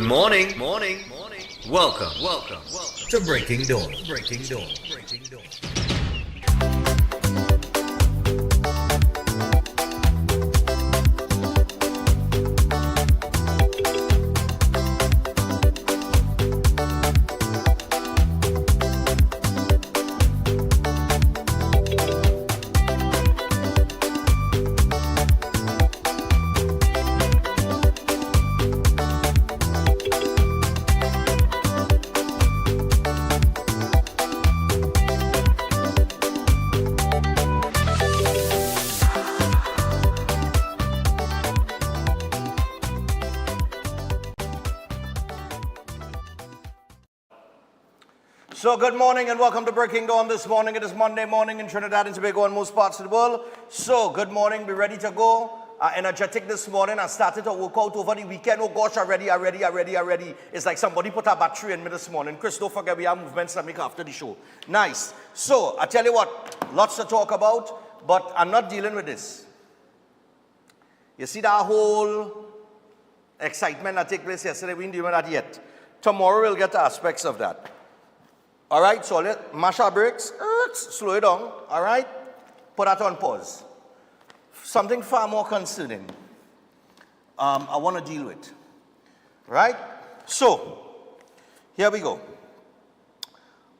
morning. Welcome to Breaking Dawn. So good morning and welcome to Breaking Dawn this morning. It is Monday morning in Trinidad and Tobago and most parts of the world. So good morning, be ready to go. Energetic this morning. I started to work out over the weekend. Oh gosh, I'm ready. It's like somebody put a battery in me this morning. Chris, don't forget we have movements to make after the show. Nice. So I tell you what, lots to talk about, but I'm not dealing with this. You see that whole excitement that took place yesterday? We didn't deal with that yet. Tomorrow we'll get to aspects of that. All right, so let mash our brakes, slow it down, all right? Put that on pause. Something far more concerning I want to deal with, right? So, here we go.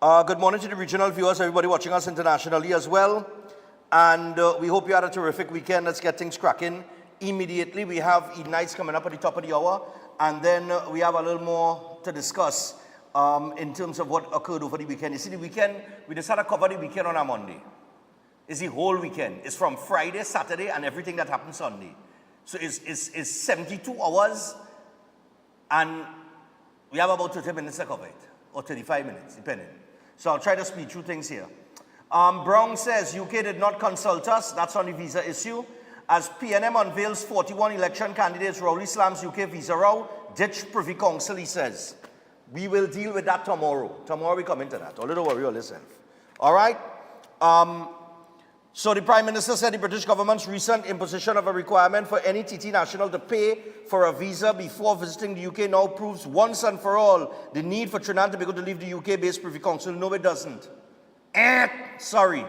Good morning to the regional viewers, everybody watching us internationally as well. And we hope you had a terrific weekend. Let's get things cracking. Immediately, we have Eid Nights coming up at the top of the hour. And then we have a little more to discuss in terms of what occurred over the weekend. You see, the weekend, we decided to cover the weekend on a Monday. It's the whole weekend. It's from Friday, Saturday, and everything that happened Sunday. So it's 72 hours, and we have about 30 minutes to cover it, or 35 minutes, depending. So I'll try to speed through things here. Brown says, UK did not consult us. That's on the visa issue. As PNM unveils 41 election candidates, Rowley slams UK visa row, ditch Privy Council, he says. We will deal with that tomorrow. Tomorrow we come into that. A little worry yourself. All right? So the Prime Minister said the British government's recent imposition of a requirement for any TT national to pay for a visa before visiting the UK now proves once and for all the need for Trinidad and Tobago to leave the UK-based Privy Council. No, it doesn't. Sorry.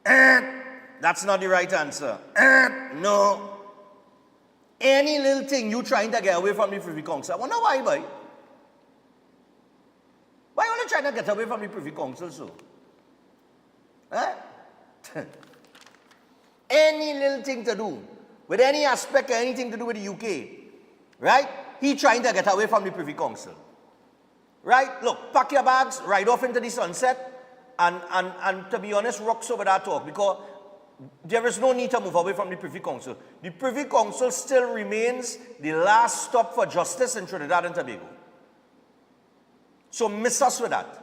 That's not the right answer. No. Any little thing you trying to get away from the Privy Council. I wonder why, boy. Why are you trying to get away from the Privy Council, so? Any little thing to do with any aspect or anything to do with the UK, right? He trying to get away from the Privy Council. Right? Look, pack your bags, ride off into the sunset, and to be honest, rocks over that talk, because there is no need to move away from the Privy Council. The Privy Council still remains the last stop for justice in Trinidad and Tobago. So miss us with that.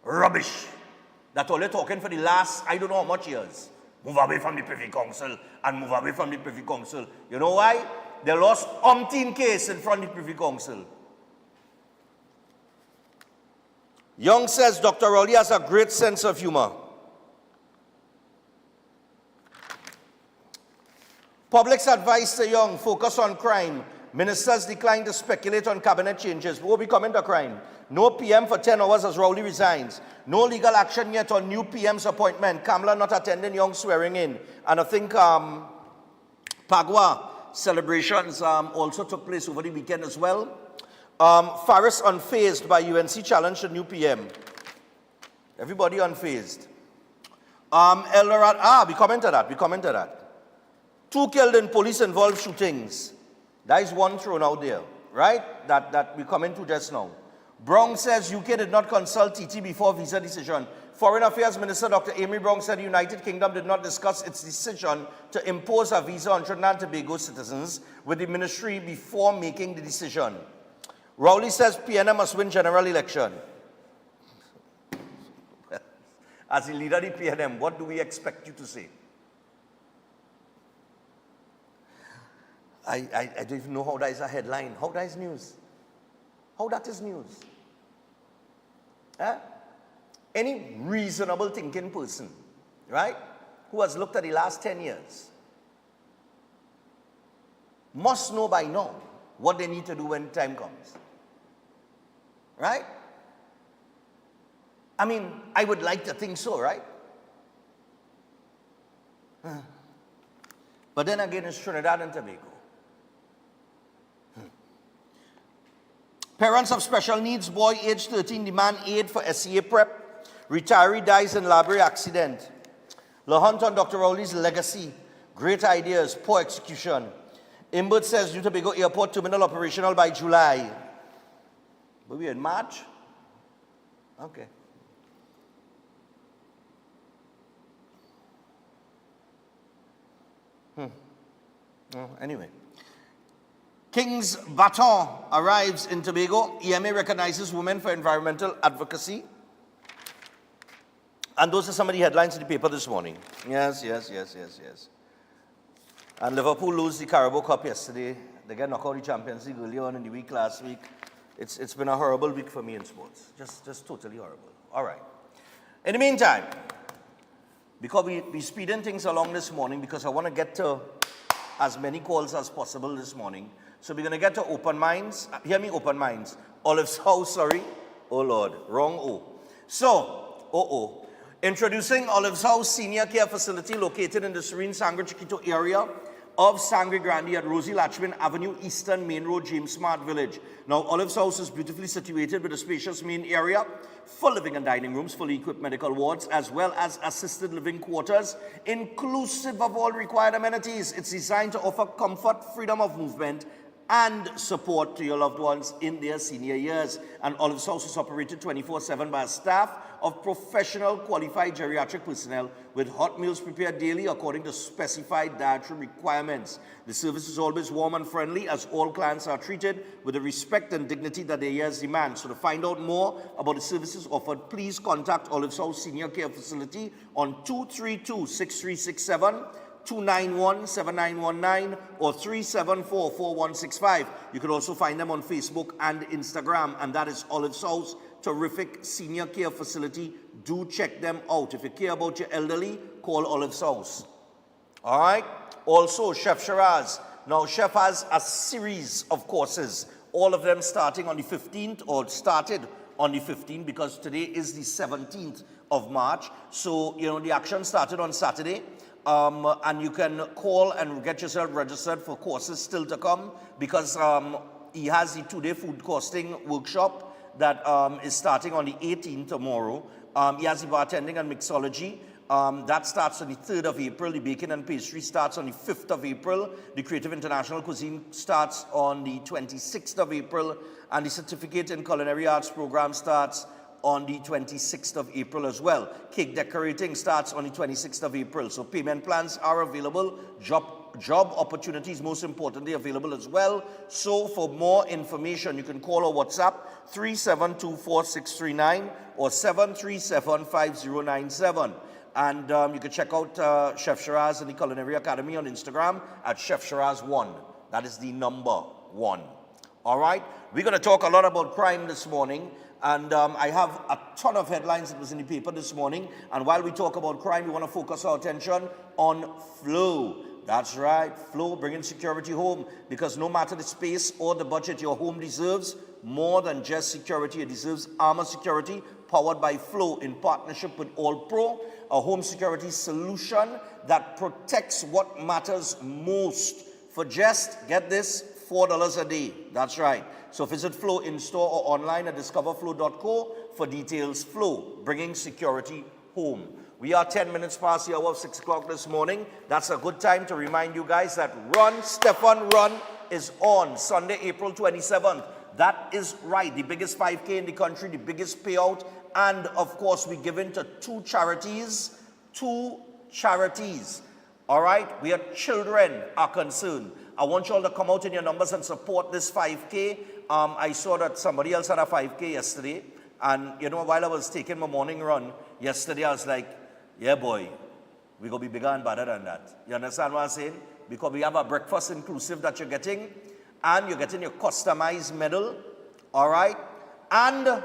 Rubbish. That's all they're talking for the last, I don't know how much years. Move away from the Privy Council and move away from the Privy Council. You know why? They lost umpteen case in front of the Privy Council. Young says Dr. Rowley has a great sense of humor. Public's advice to Young, focus on crime. Ministers decline to speculate on cabinet changes. We'll be coming to crime. No PM for 10 hours as Rowley resigns. No legal action yet on new PM's appointment. Kamala not attending Young swearing in. And I think Pagwa celebrations also took place over the weekend as well. Faris unfazed by UNC challenge to new PM. Everybody unfazed. Eldoret, we come into that. 2 killed in police-involved shootings. That is one thrown out there, right? That we come into just now. Brown says UK did not consult TT before visa decision. Foreign Affairs Minister Dr. Amy Brown said the United Kingdom did not discuss its decision to impose a visa on Trinidad and Tobago citizens with the ministry before making the decision. Rowley says PNM must win general election. As the leader of the PNM, what do we expect you to say? I don't even know how that is a headline. How that is news? How that is news? Any reasonable thinking person, right, who has looked at the last 10 years, must know by now what they need to do when time comes. Right? I mean, I would like to think so, right? But then again, it's Trinidad and Tobago. Parents of special needs boy age 13 demand aid for SCA prep. Retiree dies in library accident. Le Hunt on Dr. Rowley's legacy. Great ideas, poor execution. Imbert says New Tobago Airport terminal operational by July. But we in March? Okay. Anyway. King's Baton arrives in Tobago. EMA recognizes women for environmental advocacy. And those are some of the headlines in the paper this morning. Yes. And Liverpool lose the Carabao Cup yesterday. They get knocked out the Champions League earlier on in the week last week. It's been a horrible week for me in sports. Just totally horrible. All right. In the meantime, because we're speeding things along this morning because I want to get to as many calls as possible this morning. So we're going to get to open minds. Hear me, open minds. Olive's House, sorry. Oh, Lord. Wrong O. So, introducing Olive's House Senior Care Facility located in the serene Sangre Chiquito area of Sangre Grande at Rosie Latchman Avenue, Eastern Main Road, James Smart Village. Now, Olive's House is beautifully situated with a spacious main area, full living and dining rooms, fully equipped medical wards, as well as assisted living quarters, inclusive of all required amenities. It's designed to offer comfort, freedom of movement, and support to your loved ones in their senior years. And Olive's House is operated 24/7 by a staff of professional qualified geriatric personnel with hot meals prepared daily according to specified dietary requirements. The service is always warm and friendly as all clients are treated with the respect and dignity that their years demand. So to find out more about the services offered, please contact Olive's House Senior Care Facility on 232-6367, 291-7919 or 374-4165. You can also find them on Facebook and Instagram, and that is Olive's House Terrific Senior Care Facility. Do check them out. If you care about your elderly, call Olive's House. All right? Also, Chef Shiraz. Now, Chef has a series of courses, all of them starting on the 15th or started on the 15th because today is the 17th of March. So, the action started on Saturday. And you can call and get yourself registered for courses still to come because he has the 2-day food costing workshop that is starting on the 18th tomorrow. He has the bartending and mixology. That starts on the 3rd of April. The baking and pastry starts on the 5th of April. The creative international cuisine starts on the 26th of April. And the certificate in culinary arts program starts on the 26th of April as well. Cake decorating starts on the 26th of April. So payment plans are available. Job opportunities, most importantly, available as well. So for more information, you can call or WhatsApp 3724639 or 7375097. And you can check out Chef Shiraz and the Culinary Academy on Instagram at Chef Shiraz1. That is the number 1. All right? We're going to talk a lot about crime this morning. And I have a ton of headlines that was in the paper this morning. And while we talk about crime, we want to focus our attention on flow. That's right, flow, bringing security home. Because no matter the space or the budget, your home deserves more than just security. It deserves armor security, powered by Flow in partnership with All Pro, a home security solution that protects what matters most for just, get this, $4 a day. That's right. So visit Flow in store or online at discoverflow.co for details. Flow, bringing security home. We are 10 minutes past the hour of 6 o'clock this morning. That's a good time to remind you guys that Run, Stefan Run is on Sunday, April 27th. That is right. The biggest 5K in the country, the biggest payout. And, of course, we give in to two charities. All right? Where children are concerned. I want you all to come out in your numbers and support this 5K. I saw that somebody else had a 5K yesterday. And, while I was taking my morning run yesterday, I was like, yeah, boy, we're going to be bigger and better than that. You understand what I'm saying? Because we have a breakfast inclusive that you're getting. And you're getting your customized medal. All right? And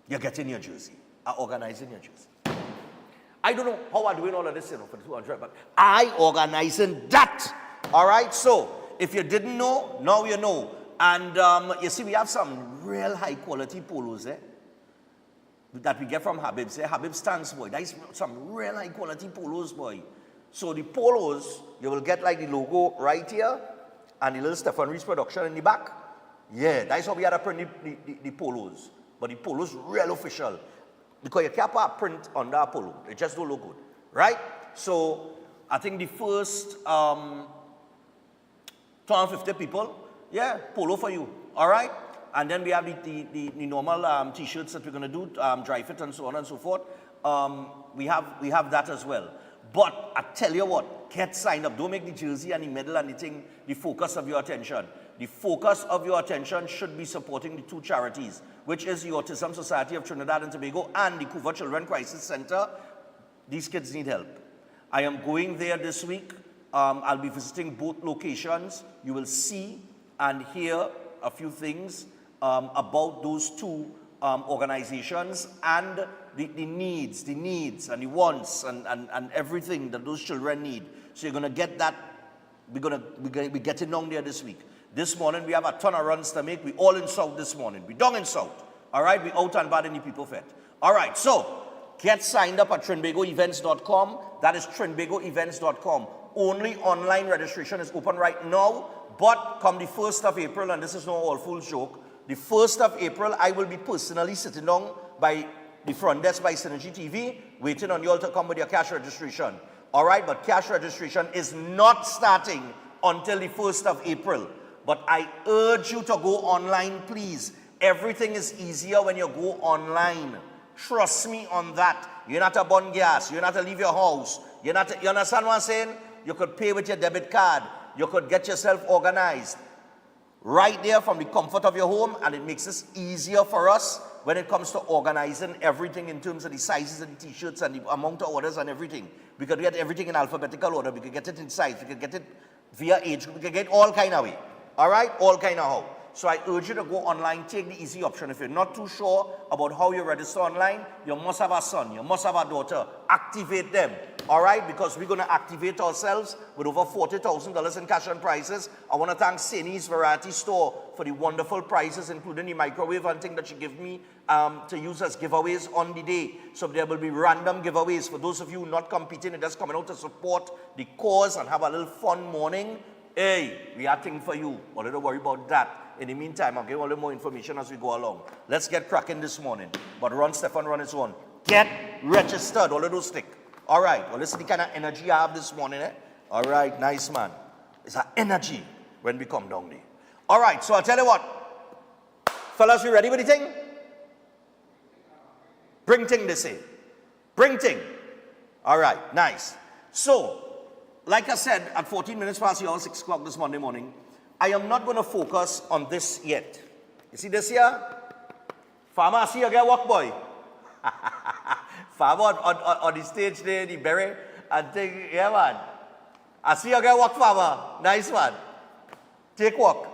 you're getting your jersey. Organizing your jersey. I don't know how I'm doing all of this, for the 200, but I organizing that. All right, so if you didn't know, now you know. And you see, we have some real high quality polos that we get from Habib's. Habib's stands, boy. That is some real high quality polos, boy. So the polos, you will get like the logo right here and the little Stefan Reese production in the back. Yeah, that's how we had to print the polos. But the polos real official. Because you can't put a print on that polo. It just don't look good. Right? So I think the first 250 people, yeah, polo for you. All right? And then we have the normal t-shirts that we're going to do, dry fit and so on and so forth. We have that as well. But I tell you what, get signed up. Don't make the jersey and the medal and the thing the focus of your attention. The focus of your attention should be supporting the two charities, which is the Autism Society of Trinidad and Tobago and the Couva Children Crisis Center. These kids need help. I am going there this week. I'll be visiting both locations. You will see and hear a few things about those two organizations and the needs and the wants and everything that those children need. So you're going to get that. We're going to be getting down there this week. This morning we have a ton of runs to make. We all in South this morning. We down in South. All right, we out and bad in the people fed. All right, so get signed up at trinbagoevents.com. That is trinbagoevents.com. Only online registration is open right now. But come the 1st of April, and this is no all fool's joke, the 1st of April, I will be personally sitting down by the front desk by Synergy TV, waiting on you all to come with your cash registration. All right, but cash registration is not starting until the 1st of April. But I urge you to go online, please. Everything is easier when you go online. Trust me on that. You're not to burn gas. You're not to leave your house. You understand what I'm saying? You could pay with your debit card. You could get yourself organized right there from the comfort of your home, and it makes this easier for us when it comes to organizing everything in terms of the sizes of the t-shirts and the amount of orders and everything. We could get everything in alphabetical order. We could get it in size. We could get it via age. We could get all kind of way. All right? All kind of how. So I urge you to go online, take the easy option. If you're not too sure about how you register online, you must have a son, you must have a daughter. Activate them. All right? Because we're going to activate ourselves with over $40,000 in cash and prizes. I want to thank Seni's Variety Store for the wonderful prizes, including the microwave and thing that she gave me to use as giveaways on the day. So there will be random giveaways. For those of you not competing and just coming out to support the cause and have a little fun morning, hey, we are thing for you. But don't worry about that. In the meantime, I'll give you a little more information as we go along. Let's get cracking this morning. But run, Stefan, run its own. Get registered. All of those stick. All right. Well, this is the kind of energy I have this morning. All right. Nice, man. It's an energy when we come down there. All right. So I'll tell you what. Fellas, you ready with the thing? Bring thing, they say. Bring thing. All right. Nice. So, like I said, at 14 minutes past the hour, 6 o'clock this Monday morning, I am not going to focus on this yet. You see this here? Farmer, I see you get work, boy. Farmer on the stage there, the berry, and think, yeah, man. I see you get work, farmer. Nice one. Take work.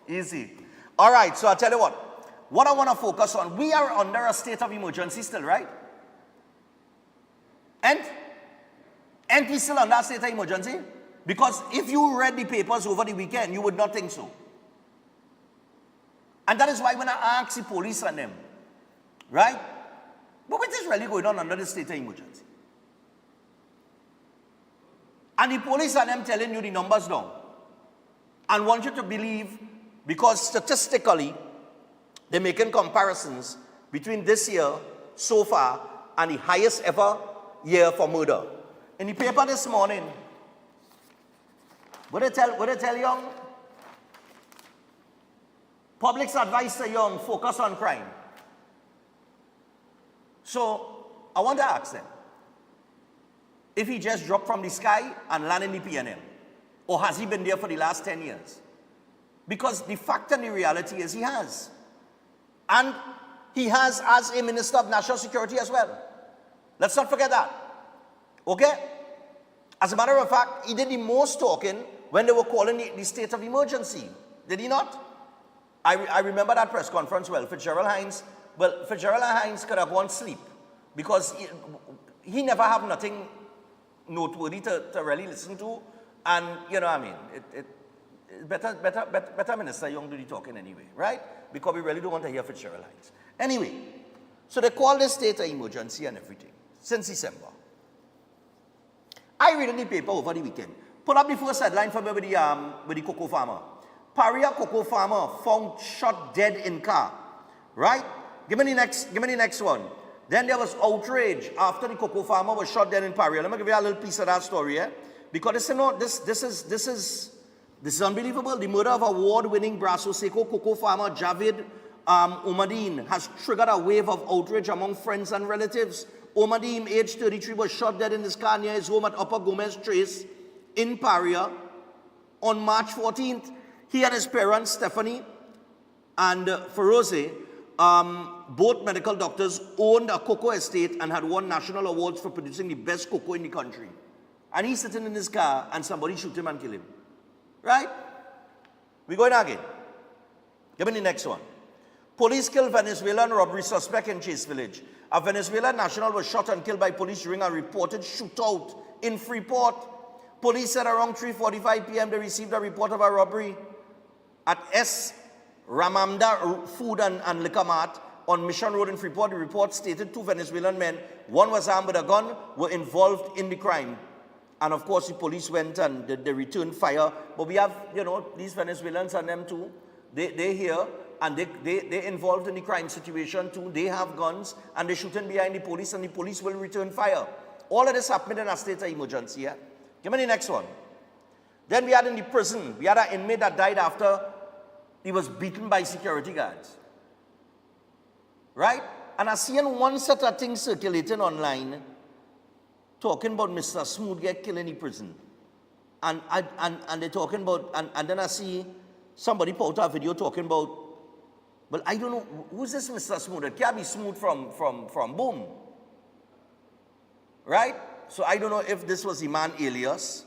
Easy. All right, so I'll tell you what I want to focus on, we are under a state of emergency still, right? And we still under a state of emergency? Because if you read the papers over the weekend, you would not think so. And that is why when I ask the police and them, right? But what is really going on under the state of emergency? And the police and them telling you the numbers down. And want you to believe, because statistically, they're making comparisons between this year so far and the highest ever year for murder. In the paper this morning, what they tell young? Public's advice to young, focus on crime. So, I want to ask them, if he just dropped from the sky and landed in the PNM, or has he been there for the last 10 years? Because the fact and the reality is he has. And he has as a Minister of National Security as well. Let's not forget that. Okay? As a matter of fact, he did the most talking when they were calling the state of emergency. Did he not? I remember that press conference well. Fitzgerald Hines could have gone sleep because he never have nothing noteworthy to really listen to. And, you know what I mean, better Minister Young do the talking anyway, right? Because we really don't want to hear Fitzgerald Hines. Anyway, so they call this state of emergency and everything since December. I read in the paper over the weekend. Put up the first headline for me with the cocoa farmer. Paria cocoa farmer found shot dead in car. Right? Give me the next one. Then there was outrage after the cocoa farmer was shot dead in Paria. Let me give you a little piece of that story, because this is unbelievable. The murder of award-winning Brasso Seco cocoa farmer Javid Omadine has triggered a wave of outrage among friends and relatives. Omadine, age 33, was shot dead in his car near his home at Upper Gomez Trace in Paria on March 14th. He and his parents, Stephanie and Feroze, both medical doctors, owned a cocoa estate and had won national awards for producing the best cocoa in the country. And he's sitting in his car and somebody shoot him and kill him. Right? We going again. Give me the next one. Police kill Venezuelan robbery suspect in Chase Village. A Venezuelan national was shot and killed by police during a reported shootout in Freeport. Police said around 3:45 p.m. they received a report of a robbery at S. Ramamda Food and Liquor Mart on Mission Road in Freeport. The report stated 2 Venezuelan men, one was armed with a gun, were involved in the crime. And of course the police went and they returned fire. But we have, these Venezuelans and them too. They here and they involved in the crime situation too. They have guns and they're shooting behind the police and the police will return fire. All of this happened in a state of emergency. Give me the next one. Then we had in the prison, we had an inmate that died after he was beaten by security guards. Right? And I seen one set of things circulating online talking about Mr. Smooth get killed in the prison. And they're talking about, and then I see somebody put out a video talking about, well, I don't know, who's this Mr. Smooth? It can't be Smooth from Boom. Right? So I don't know if this was the man alias.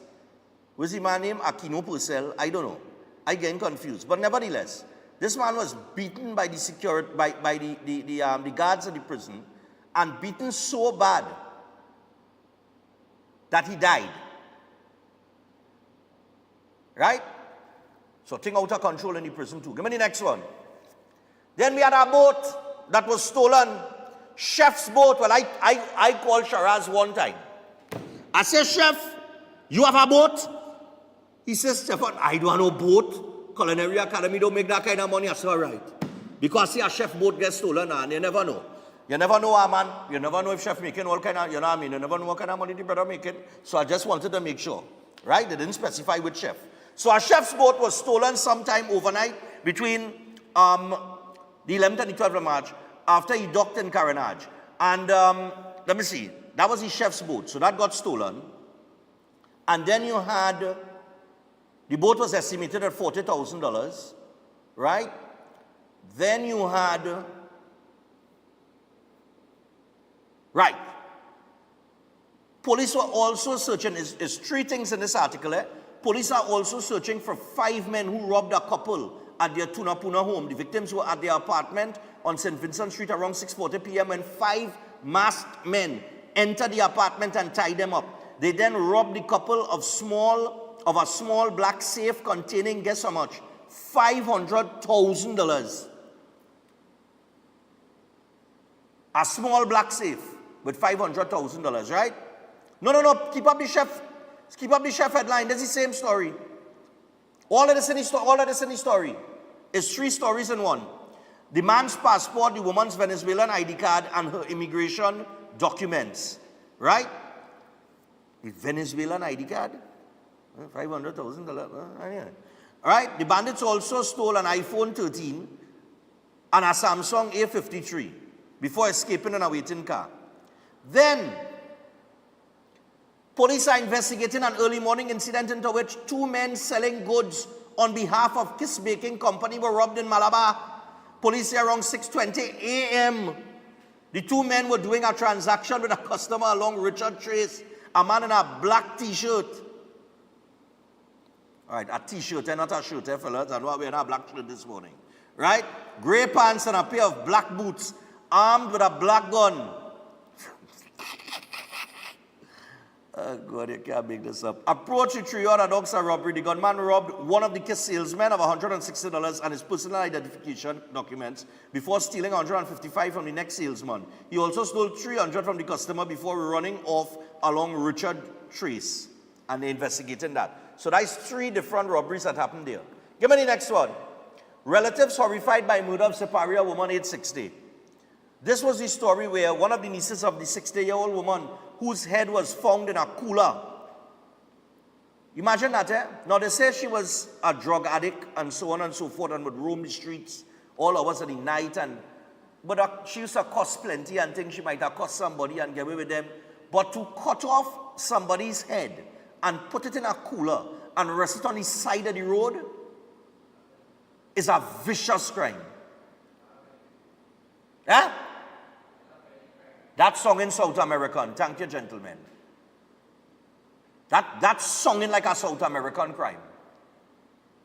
Was the man named Aquino Purcell? I don't know. I get confused. But nevertheless, this man was beaten by the security, by the guards of the prison, and beaten so bad that he died. Right? So thing out of control in the prison too. Give me the next one. Then we had a boat that was stolen. Chef's boat. Well, I called Sharaz one time. I said, Chef, you have a boat? He says, Stefan, I don't have no boat. Culinary Academy don't make that kind of money. I said, all right. Because see, a chef boat gets stolen and you never know. You never know, man. You never know if chef making all kind of, you know what I mean? You never know what kind of money the brother making. So I just wanted to make sure. Right? They didn't specify which chef. So a chef's boat was stolen sometime overnight between the 11th and the 12th of March after he docked in Carenage. And let me see. That was his chef's boat. So that got stolen. And then you had, the boat was estimated at $40,000. Right? Then you had, right. Police were also searching, is 3 things in this article. Police are also searching for 5 men who robbed a couple at their Tunapuna home. The victims were at their apartment on St. Vincent Street around 6:40 p.m. when 5 masked men entered the apartment and tied them up. They then robbed the couple of a small black safe containing, guess how much? $500,000. A small black safe with $500,000, right? No, keep up the chef headline. That's the same story. All of this in the story. It's 3 stories in one. The man's passport, the woman's Venezuelan ID card, and her immigration documents. Right? The Venezuelan ID card? $500,000. Alright, the bandits also stole an iPhone 13 and a Samsung A53 before escaping in a waiting car. Then, police are investigating an early morning incident into which 2 men selling goods on behalf of Kiss Baking Company were robbed in Malabar. Police say around 6:20 a.m. The 2 men were doing a transaction with a customer along Richard Trace, a man in a black t-shirt. All right, a t-shirt and not a shirt, fellas. I know we're wearing a black shirt this morning. Right? Gray pants and a pair of black boots, armed with a black gun. Oh God, you can't make this up. Approach the trio at Doxa robbery. The gunman robbed one of the kiss salesmen of $160 and his personal identification documents before stealing $155 from the next salesman. He also stole $300 from the customer before running off along Richard Trace. And they're investigating that. So that's 3 different robberies that happened there. Give me the next one. Relatives horrified by murder of Separia woman aged 60. This was the story where one of the nieces of the 60-year-old woman whose head was found in a cooler. Imagine that, eh? Now, they say she was a drug addict and so on and so forth and would roam the streets all hours of the night. But she used to cost plenty and think she might have cost somebody and get away with them. But to cut off somebody's head and put it in a cooler and rest it on the side of the road is a vicious crime. Eh? That song in South American. Thank you, gentlemen. That's sung in like a South American crime.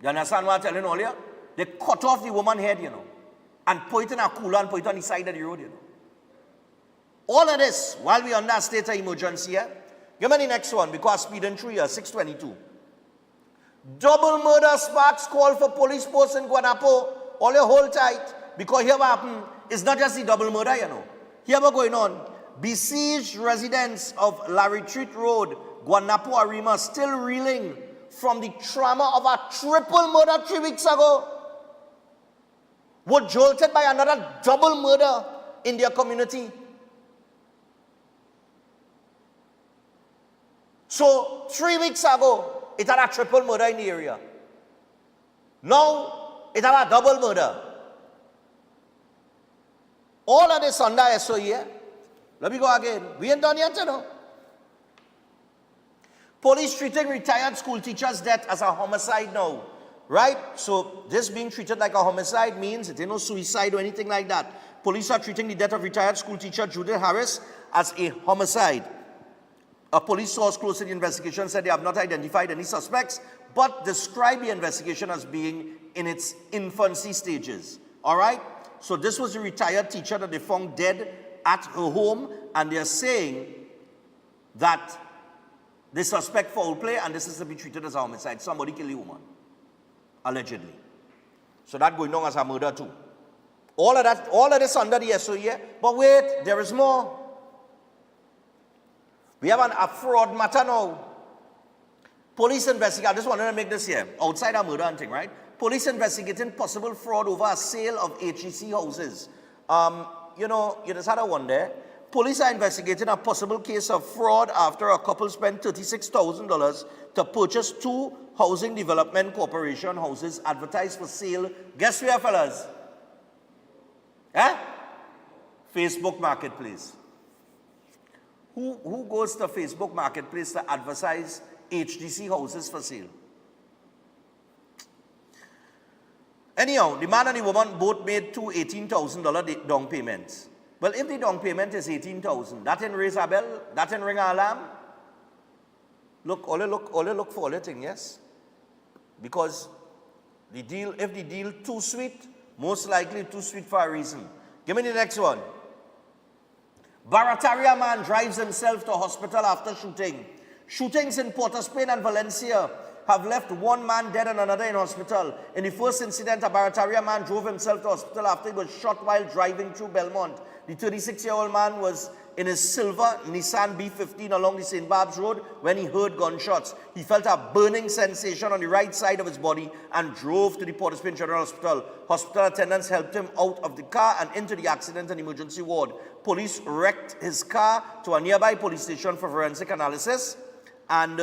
You understand what I'm telling all you? They cut off the woman's head, you know, and put it in a cooler and put it on the side of the road, you know. All of this, while we under a state of emergency, eh? Give me the next one, because speeding through here, 622. Double murder sparks call for police posts in Guanapo. All you hold tight, because here what happened is not just the double murder, you know. Here what going on. Besieged residents of La Retreat Road, Guanapo Arima, still reeling from the trauma of a triple murder 3 weeks ago. Were jolted by another double murder in their community. So 3 weeks ago, it had a triple murder in the area. Now, it had a double murder. All of this under SOE. Let me go again. We ain't done yet, you know. Police treating retired school teacher's death as a homicide now. Right? So this being treated like a homicide means it ain't no suicide or anything like that. Police are treating the death of retired school teacher Judith Harris as a homicide. A police source close to the investigation said they have not identified any suspects, but described the investigation as being in its infancy stages. All right? So this was a retired teacher that they found dead at her home, and they're saying that they suspect foul play, and this is to be treated as a homicide. Somebody killed the woman, allegedly. So that going on as a murder too. All of this under the SOE. But wait, there is more. We have a fraud matter now. Police investigate. I just wanted to make this here. Outside a murder and thing, right? Police investigating possible fraud over a sale of HEC houses. You know, you just had a one there. Police are investigating a possible case of fraud after a couple spent $36,000 to purchase 2 Housing Development Corporation houses advertised for sale. Guess where, fellas? Eh? Facebook Marketplace. Who goes to Facebook Marketplace to advertise HDC houses for sale? Anyhow, the man and the woman both made 2 $18,000 down payments. Well, if the down payment is $18,000, that didn't raise a bell, that didn't ring an alarm. Look for all the thing, yes? Because the deal, if the deal too sweet, most likely too sweet for a reason. Give me the next one. Barataria man drives himself to hospital after shooting. Shootings in Port of Spain and Valencia have left one man dead and another in hospital. In the first incident, a Barataria man drove himself to hospital after he was shot while driving through Belmont. The 36-year-old man was in his silver Nissan B15 along the St. Barb's Road when he heard gunshots. He felt a burning sensation on the right side of his body and drove to the Port of Spain General Hospital. Hospital attendants helped him out of the car and into the accident and emergency ward. Police wrecked his car to a nearby police station for forensic analysis, and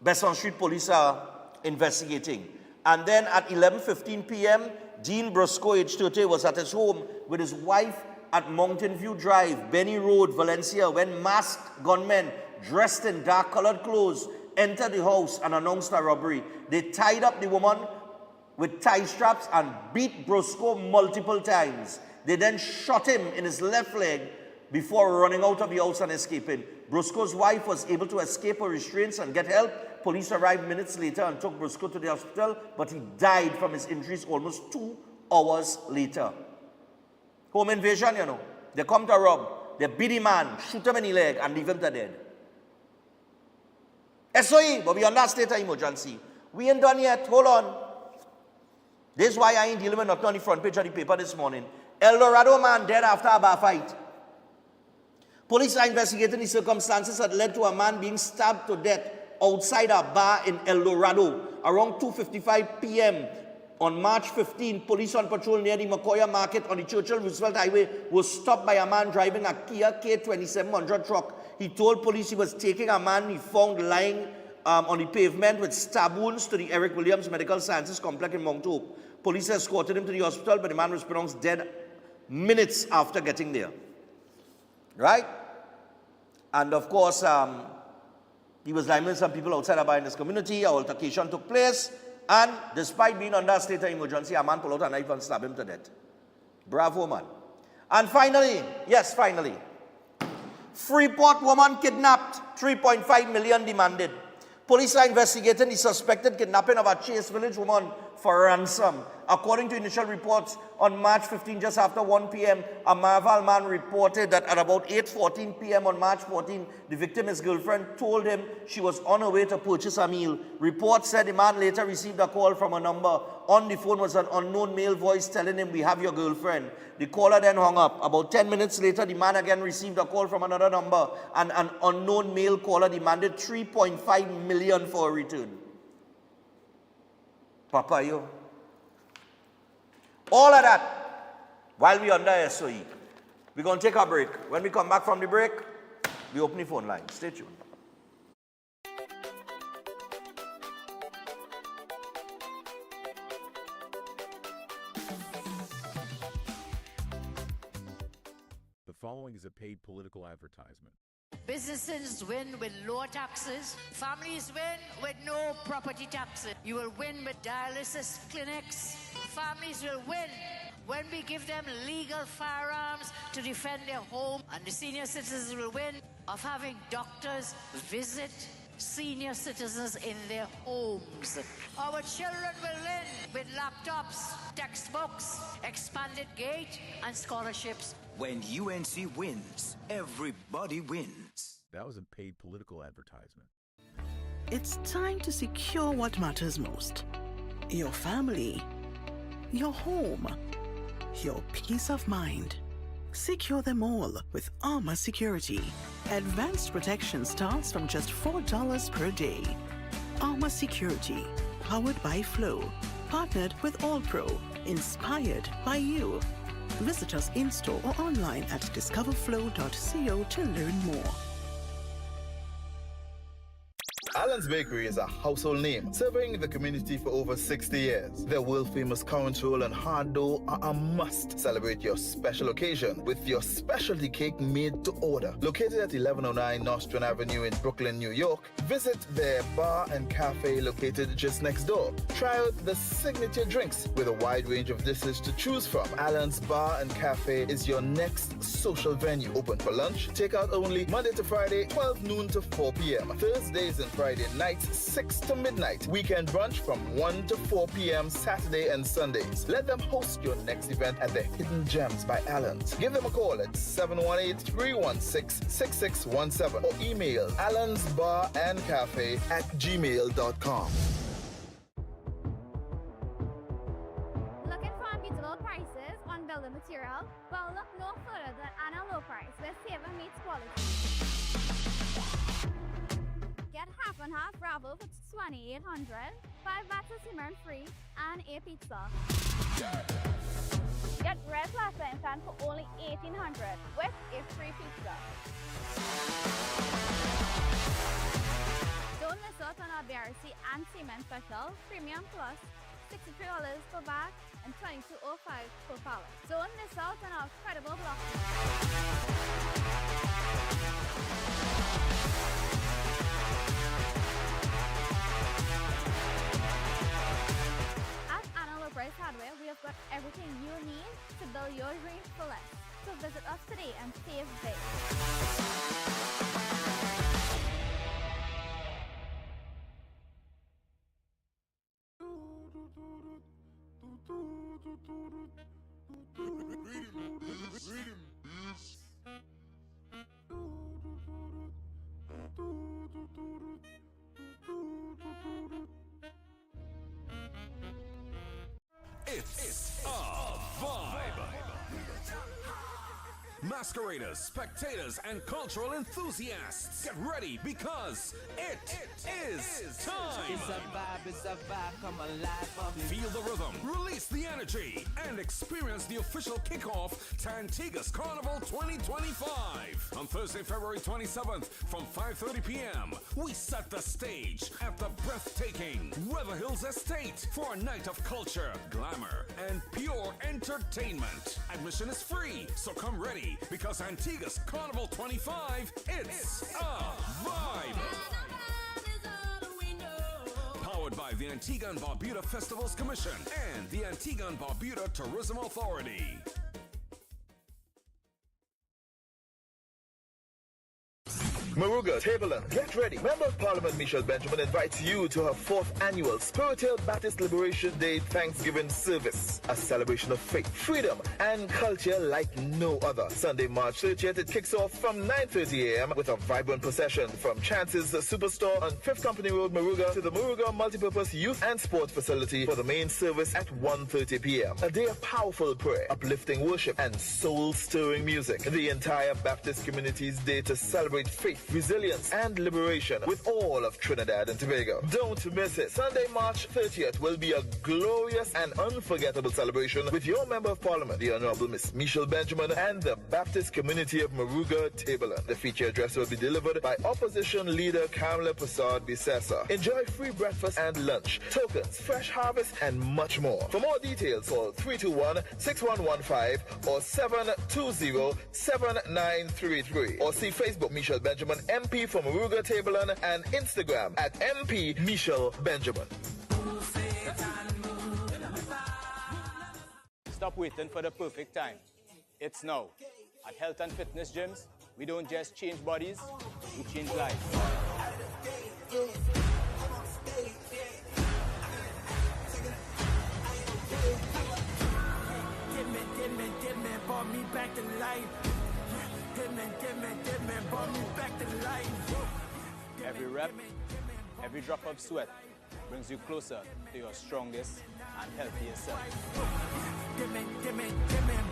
Besson Street police are investigating. And then at 11:15 p.m., Dean Brusco, age 30, was at his home with his wife at Mountain View Drive, Benny Road, Valencia, when masked gunmen dressed in dark-colored clothes entered the house and announced a robbery. They tied up the woman with tie straps and beat Brusco multiple times. They then shot him in his left leg before running out of the house and escaping. Brusco's wife was able to escape her restraints and get help. Police arrived minutes later and took Brusco to the hospital, but he died from his injuries almost 2 hours later. Home invasion, you know. They come to rob. They beat the man, shoot him in the leg, and leave him to dead. SOE, but we under state of emergency. We ain't done yet. Hold on. This is why I ain't dealing with nothing on the front page of the paper this morning. El Dorado man dead after a bar fight. Police are investigating the circumstances that led to a man being stabbed to death outside a bar in El Dorado around 2:55 p.m. on March 15. Police on patrol near the Macoya Market on the Churchill Roosevelt Highway was stopped by a man driving a Kia K2700 truck. He told police he was taking a man he found lying on the pavement with stab wounds to the Eric Williams Medical Sciences Complex in Mount Hope. Police escorted him to the hospital, but the man was pronounced dead minutes after getting there. Right? And of course, he was liming some people outside a bar in this community. An altercation took place. And despite being under a state of emergency, a man pulled out a knife and stabbed him to death. Bravo, man. And finally, yes, finally, Freeport woman kidnapped, 3.5 million demanded. Police are investigating the suspected kidnapping of a Chase Village woman for ransom. According to initial reports, on March 15, just after 1 p.m., a Marval man reported that at about 8:14 p.m. on March 14, the victim, his girlfriend, told him she was on her way to purchase a meal. Reports said the man later received a call from a number. On the phone was an unknown male voice telling him, "We have your girlfriend." The caller then hung up. About 10 minutes later, the man again received a call from another number, and an unknown male caller demanded 3.5 million for a return. Papa, yo. All of that while we under SOE. We're going to take a break. When we come back from the break, we open the phone line. Stay tuned. The following is a paid political advertisement. Businesses win with lower taxes. Families win with no property taxes. You will win with dialysis clinics. Families will win when we give them legal firearms to defend their home. And the senior citizens will win of having doctors visit senior citizens in their homes. Our children will win with laptops, textbooks, expanded gate, and scholarships. When UNC wins, everybody wins. That was a paid political advertisement. It's time to secure what matters most. Your family, your home, your peace of mind. Secure them all with Armor Security. Advanced protection starts from just $4 per day. Armor Security, powered by Flow, partnered with AllPro, inspired by you. Visit us in-store or online at discoverflow.co to learn more. Allen's Bakery is a household name, serving the community for over 60 years. Their world-famous currant roll and hard dough are a must. Celebrate your special occasion with your specialty cake made to order. Located at 1109 Nostrand Avenue in Brooklyn, New York, visit their bar and cafe located just next door. Try out the signature drinks with a wide range of dishes to choose from. Allen's Bar and Cafe is your next social venue. Open for lunch, takeout only, Monday to Friday, 12 noon to 4 p.m. Thursdays and Friday nights, 6 to midnight. Weekend brunch from 1 to 4 p.m. Saturday and Sundays. Let them host your next event at the Hidden Gems by Allen's. Give them a call at 718-316-6617 or email allensbarandcafe@gmail.com. Looking for unbeatable prices on building material? Well, look no further than Anna Low Price, where saving meets quality. Get half and half Bravo for $2,800, 5 bags of cement free, and a pizza. Get red plaster instant for only $1,800 with a free pizza. Don't miss out on our BRC and cement special, Premium Plus, $63 per bag and $22.05 per pallet. Don't miss out on our incredible block. At Anna Price Hardware, we have got everything you need to build your dreams for less. So visit us today and save big. It's a vibe. Masqueraders, spectators, and cultural enthusiasts, get ready because it is time. It's a vibe, come alive. Feel the rhythm, release the energy, and experience the official kickoff to Antigua's Carnival 2025. On Thursday, February 27th from 5:30 p.m., we set the stage at the breathtaking Weather Hills Estate for a night of culture, glamour, and pure entertainment. Admission is free, so come ready because Antigua's Carnival 25, it's a vibe. Powered by the Antigua and Barbuda Festivals Commission and the Antigua and Barbuda Tourism Authority. Moruga, Tableland, get ready. Member of Parliament Michelle Benjamin invites you to her 4th annual Spiritual Baptist Liberation Day Thanksgiving service. A celebration of faith, freedom, and culture like no other. Sunday, March 30th, it kicks off from 9:30 a.m. with a vibrant procession from Chance's Superstore on 5th Company Road, Moruga, to the Moruga Multipurpose Youth and Sport Facility for the main service at 1:30 p.m. A day of powerful prayer, uplifting worship, and soul-stirring music. The entire Baptist community's day to celebrate faith, resilience, and liberation with all of Trinidad and Tobago. Don't miss it. Sunday, March 30th will be a glorious and unforgettable celebration with your Member of Parliament, the Honorable Miss Michelle Benjamin, and the Baptist community of Moruga, Tableland. The feature address will be delivered by Opposition Leader Kamala Prasad Bisesa. Enjoy free breakfast and lunch, tokens, fresh harvest, and much more. For more details, call 321-6115 or 720-7933 or see Facebook Michelle Benjamin MP for Moruga, Tableland, and Instagram at MP Michelle Benjamin. Stop waiting for the perfect time. It's now. At Health and Fitness Gyms, we don't just change bodies, we change lives. Give me, brought me back to life. Give me, brought me back to life. Every rep, every drop of sweat brings you closer to your strongest and healthiest self. Give me,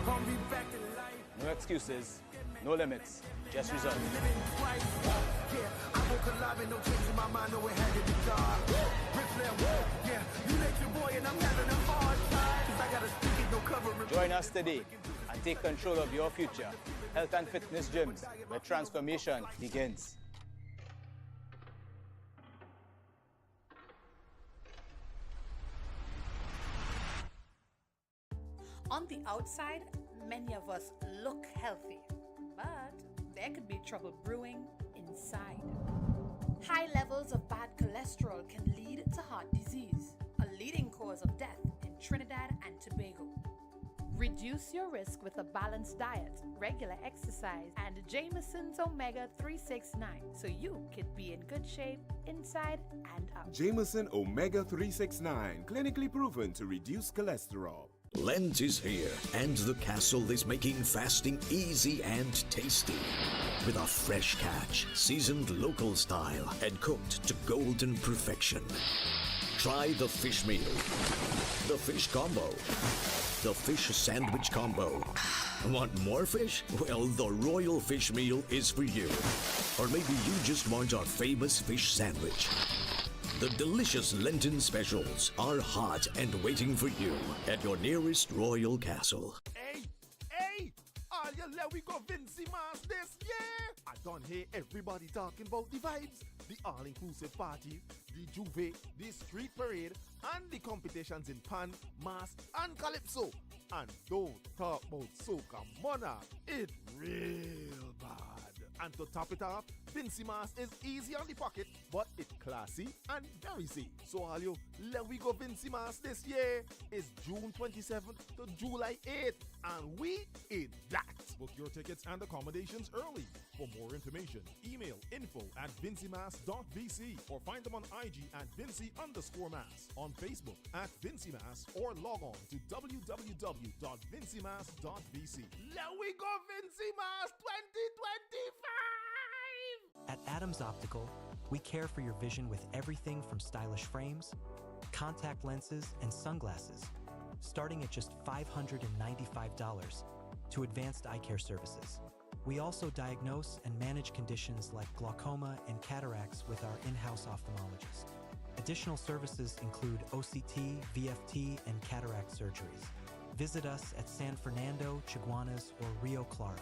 brought me back to life. No excuses, no limits, just results. Yeah, I woke alive and no change in my mind, no it had to be God. Ric Flair, yeah, you let your boy and I'm having a hard time. 'Cause I gotta speak it, no covering. Join us today and take control of your future. Health and Fitness Gyms, where transformation begins. On the outside, many of us look healthy, but there could be trouble brewing inside. High levels of bad cholesterol can lead to heart disease, a leading cause of death in Trinidad and Tobago. Reduce your risk with a balanced diet, regular exercise, and Jameson's Omega 369 so you could be in good shape inside and out. Jameson Omega 369, clinically proven to reduce cholesterol. Lent is here, and the castle is making fasting easy and tasty. With a fresh catch, seasoned local style, and cooked to golden perfection. Try the fish meal, the fish combo, the fish sandwich combo. Want more fish? Well, the Royal Fish Meal is for you. Or maybe you just want our famous fish sandwich. The delicious Lenten specials are hot and waiting for you at your nearest Royal Castle. Hey! All you let we go Vincy Mas this year! I don't hear everybody talking about the vibes, the all-inclusive party, the Juve, the street parade, and the competitions in Pan, Mas, and Calypso. And don't talk about Soca Monarch, it's real bad. And to top it off, Vincy Mas is easy on the pocket, but it's classy and very safe. So all you let we go Vincy Mas this year is June 27th to July 8th, and we in that. Book your tickets and accommodations early. For more information, email info@vincymas.vc or find them on IG at Vincy_Mas, on Facebook at Vincy Mas, or log on to www.vincymas.vc. Let we go Vincy Mas 2025! At Adams Optical, we care for your vision with everything from stylish frames, contact lenses, and sunglasses starting at just $595, to advanced eye care services. We also diagnose and manage conditions like glaucoma and cataracts with our in-house ophthalmologist. Additional services include OCT, VFT, and cataract surgeries. Visit us at San Fernando, Chaguanas, or Rio Claro.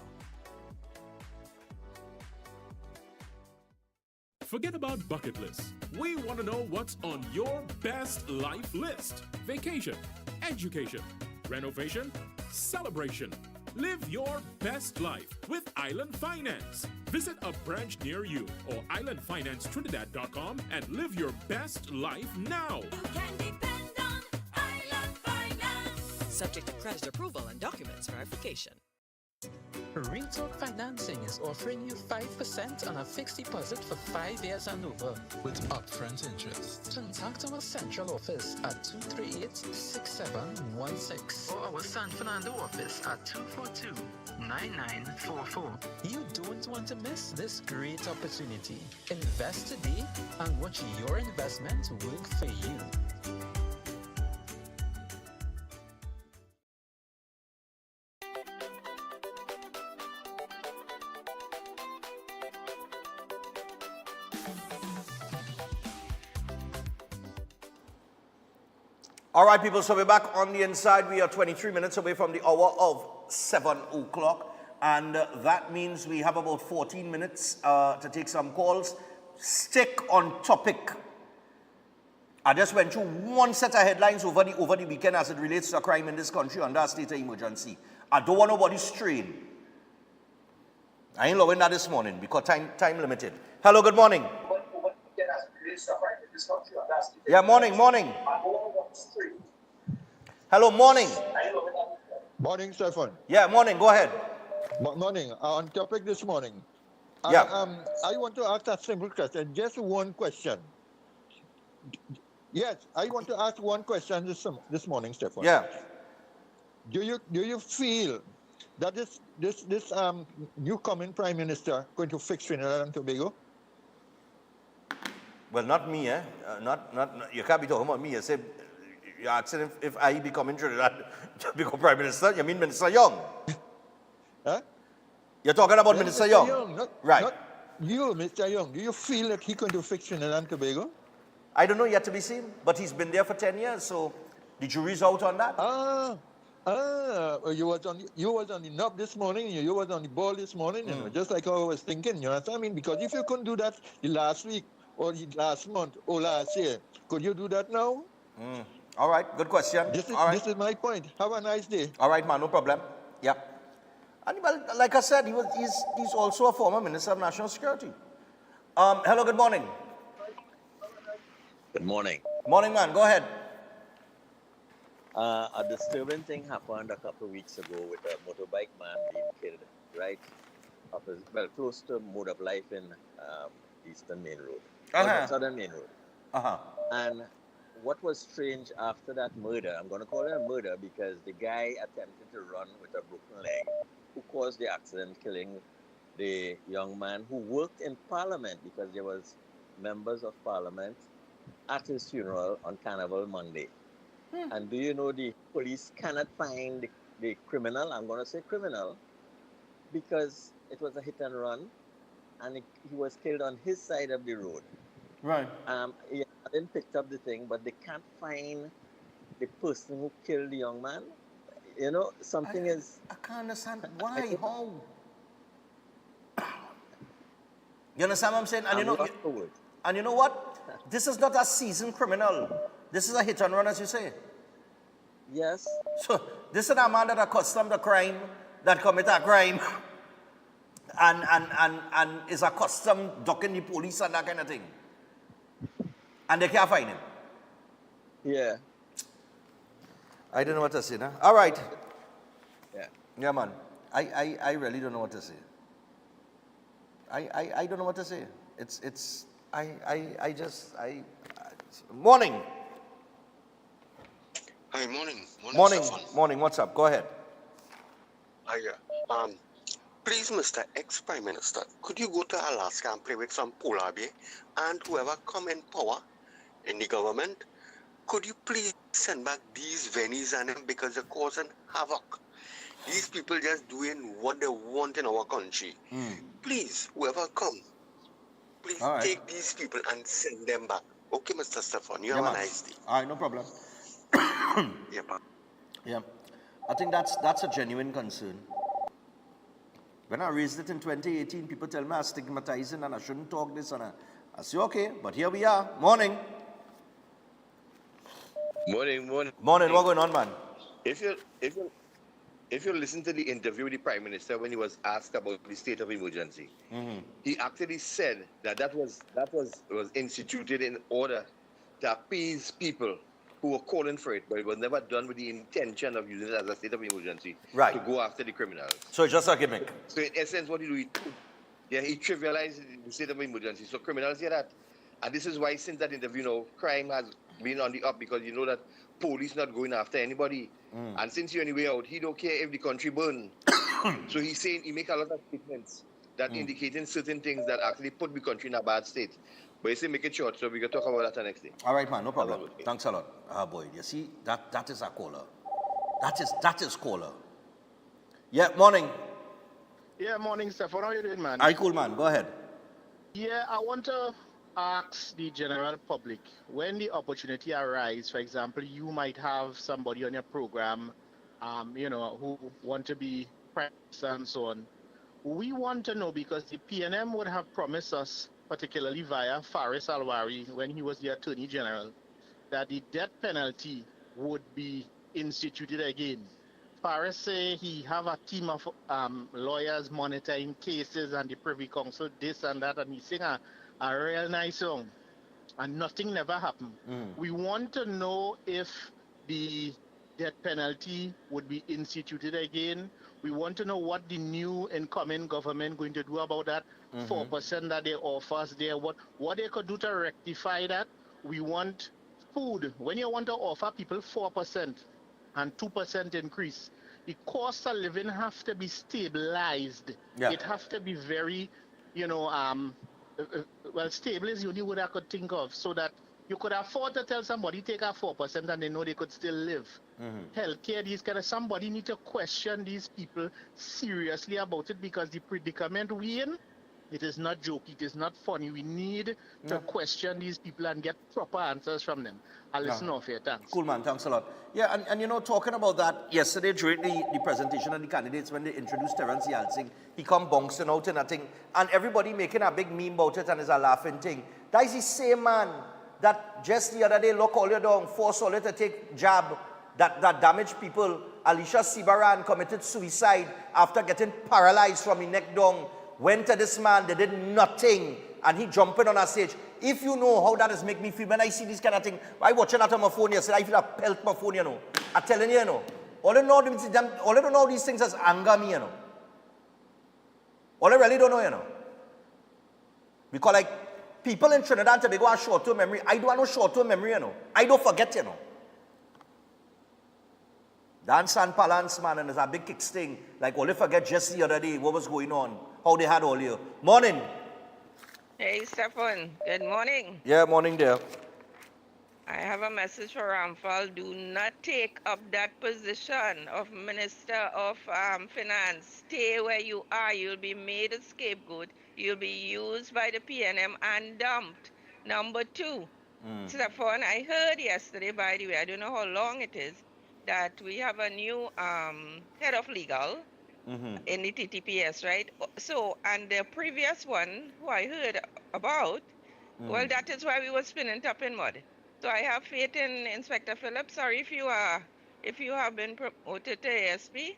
Forget about bucket lists. We want to know what's on your best life list. Vacation, education, renovation, celebration. Live your best life with Island Finance. Visit a branch near you or islandfinancetrinidad.com and live your best life now. Subject to credit approval and documents verification. Ringtalk Financing is offering you 5% on a fixed deposit for 5 years and over with upfront interest. Contact our central office at 238-6716 or our San Fernando office at 242-9944. You don't want to miss this great opportunity. Invest today and watch your investment work for you. All right, people, so we're back on the inside. We are 23 minutes away from the hour of 7 o'clock. And that means we have about 14 minutes to take some calls. Stick on topic. I just went through one set of headlines over the weekend as it relates to crime in this country under a state of emergency. I don't want nobody straying. I ain't allowing that this morning because time limited. Hello, good morning. Yeah, morning. Hello, morning. Morning, Stefan. Yeah, morning. Go ahead. Morning. On topic this morning. Yeah. I want to ask a simple question. Just one question. Yes, I want to ask one question this morning, Stefan. Yeah. Do you feel that this new coming Prime Minister going to fix Trinidad and Tobago? Well, not me, eh? Not you can't be talking about me. You say you're asking if I become in Trinidad to become Prime Minister. You mean Minister Young? Huh? You're talking about Minister Young? Right. Not you, Mr. Young. Do you feel that he's going to fix Trinidad and Tobago? I don't know, yet to be seen. But he's been there for 10 years, so the jury's out on that. You was on the knob this morning. You was on the ball this morning. You know, just like I was thinking. You know what I mean? Because if you couldn't do that the last week or the last month or last year, could you do that now? All right, good question. This is my point. Have a nice day. All right, man, no problem. Yep. And well, like I said, he's also a former Minister of National Security. Hello, good morning. Good morning. Morning, man. Go ahead. A disturbing thing happened a couple of weeks ago with a motorbike man being killed right close to Mode of Life in Eastern Main Road, Southern Main Road. And what was strange after that murder, I'm going to call it a murder because the guy attempted to run with a broken leg who caused the accident, killing the young man who worked in Parliament because there was members of Parliament at his funeral on Carnival Monday. And do you know the police cannot find the criminal? I'm going to say criminal because it was a hit and run and he was killed on his side of the road. Right. He hadn't picked up the thing, but they can't find the person who killed the young man. You know, something is... I can't understand why, how? You understand what I'm saying? And you know what? This is not a seasoned criminal. This is a hit and run, as you say. Yes. So this is a man that accustomed to crime, that commit a crime, and is accustomed ducking the police and that kind of thing. And they can't find him. Yeah. I don't know what to say now. All right. Yeah. Yeah, man. I really don't know what to say. I don't know what to say. Morning. Hi, morning. Morning. What's up? Go ahead. Hi, please, Mr. Ex-Prime Minister, could you go to Alaska and play with some polar bear and whoever come in power in the government, could you please send back these venues and them because they're causing havoc. These people just doing what they want in our country. Please, whoever come, please All right. take these people and send them back. Okay, Mr. Stefan, you Yeah, have a man. nice day. All right, no problem. Yeah, man. Yeah, I think that's a genuine concern. When I raised it in 2018, people tell me I'm stigmatizing and I shouldn't talk this and I say, okay, but here we are. Morning. Morning. Morning, what going on, man? If you listen to the interview with the Prime Minister when he was asked about the state of emergency, he actually said that was instituted in order to appease people who were calling for it, but it was never done with the intention of using it as a state of emergency Right. to go after the criminals. So it's just a gimmick. So in essence, what he do, he trivialized the state of emergency. So criminals hear that. And this is why since that interview, crime has been on the up because you know that police not going after anybody. And since you're on the way out, he don't care if the country burn. So he's saying, he make a lot of statements that indicating certain things that actually put the country in a bad state. But he say make it short, so we can talk about that the next day. All right, man, no problem. Thanks a lot. Ah, boy, you see, that is a caller. That is caller. Yeah, morning. Yeah, morning, Stefan. How are you doing, man? All right, cool, man. Go ahead. Yeah, I want to ask the general public, when the opportunity arises, for example, you might have somebody on your program, who want to be prime minister and so on. We want to know because the PNM would have promised us, particularly via Faris Alwari, when he was the Attorney General, that the death penalty would be instituted again. Faris say he have a team of lawyers monitoring cases and the Privy Council, this and that, and he sing a real nice song, and nothing never happened. We want to know if the death penalty would be instituted again. We want to know what the new incoming government going to do about that 4% that they offer us there, what they could do to rectify that. We want food. When you want to offer people 4% and 2% increase, the cost of living have to be stabilized. Yeah. It have to be very, stable is the only word I could think of, so that you could afford to tell somebody take a 4% and they know they could still live. Healthcare, these kind of, somebody need to question these people seriously about it, because the predicament we in, it is not joke, it is not funny. We need to question these people and get proper answers from them. I'll listen off here, thanks. Cool, man. Thanks a lot. Yeah, and talking about that, yesterday during the presentation of the candidates, when they introduced Terence Yalsing, he come bouncing out and a thing, and everybody making a big meme about it and it's a laughing thing. That is the same man that just the other day lock all you down, force all you to take jab that damaged people. Alicia Sibaran committed suicide after getting paralyzed from the neck down. Went to this man, they did nothing, and he jumping on a stage. If you know how that is make me feel, when I see this kind of thing, I watching that on my phone yesterday, I feel a pelt my phone, I'm telling you, all I don't know these things as anger me, All I really don't know, Because like, people in Trinidad and Tobago have short-term memory. I don't have no short-term memory, I don't forget, Dance and balance, man, and there's a big kick sting. Like, only forget just the other day what was going on, how they had all year. Morning. Hey, Stefan. Good morning. Yeah, morning there. I have a message for Ramphal. Do not take up that position of Minister of Finance. Stay where you are. You'll be made a scapegoat. You'll be used by the PNM and dumped. Number two, Stefan, I heard yesterday, by the way, I don't know how long it is, that we have a new head of legal in the TTPS, right? So, and the previous one who I heard about, well, that is why we were spinning top in mud. So I have faith in Inspector Phillips. Sorry if you have been promoted to ASP.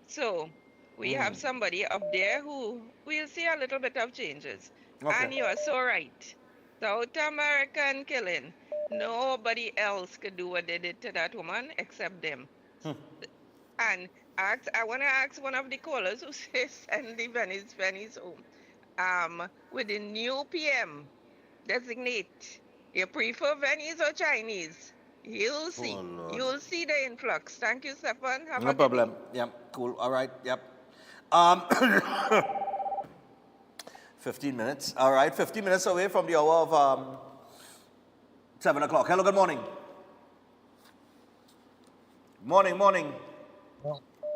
So we have somebody up there who will see a little bit of changes. Okay. And you are so right. South American killing. Nobody else could do what they did to that woman except them. And I want to ask one of the callers who says send the Venice home. With the new PM designate, you prefer Venice or Chinese? You'll see. You'll see the influx. Thank you, Stefan. Have No a good problem. day. Yep, cool. All right, yep. 15 minutes. All right, 15 minutes away from the hour of 7 o'clock. Hello, good morning. Morning, morning.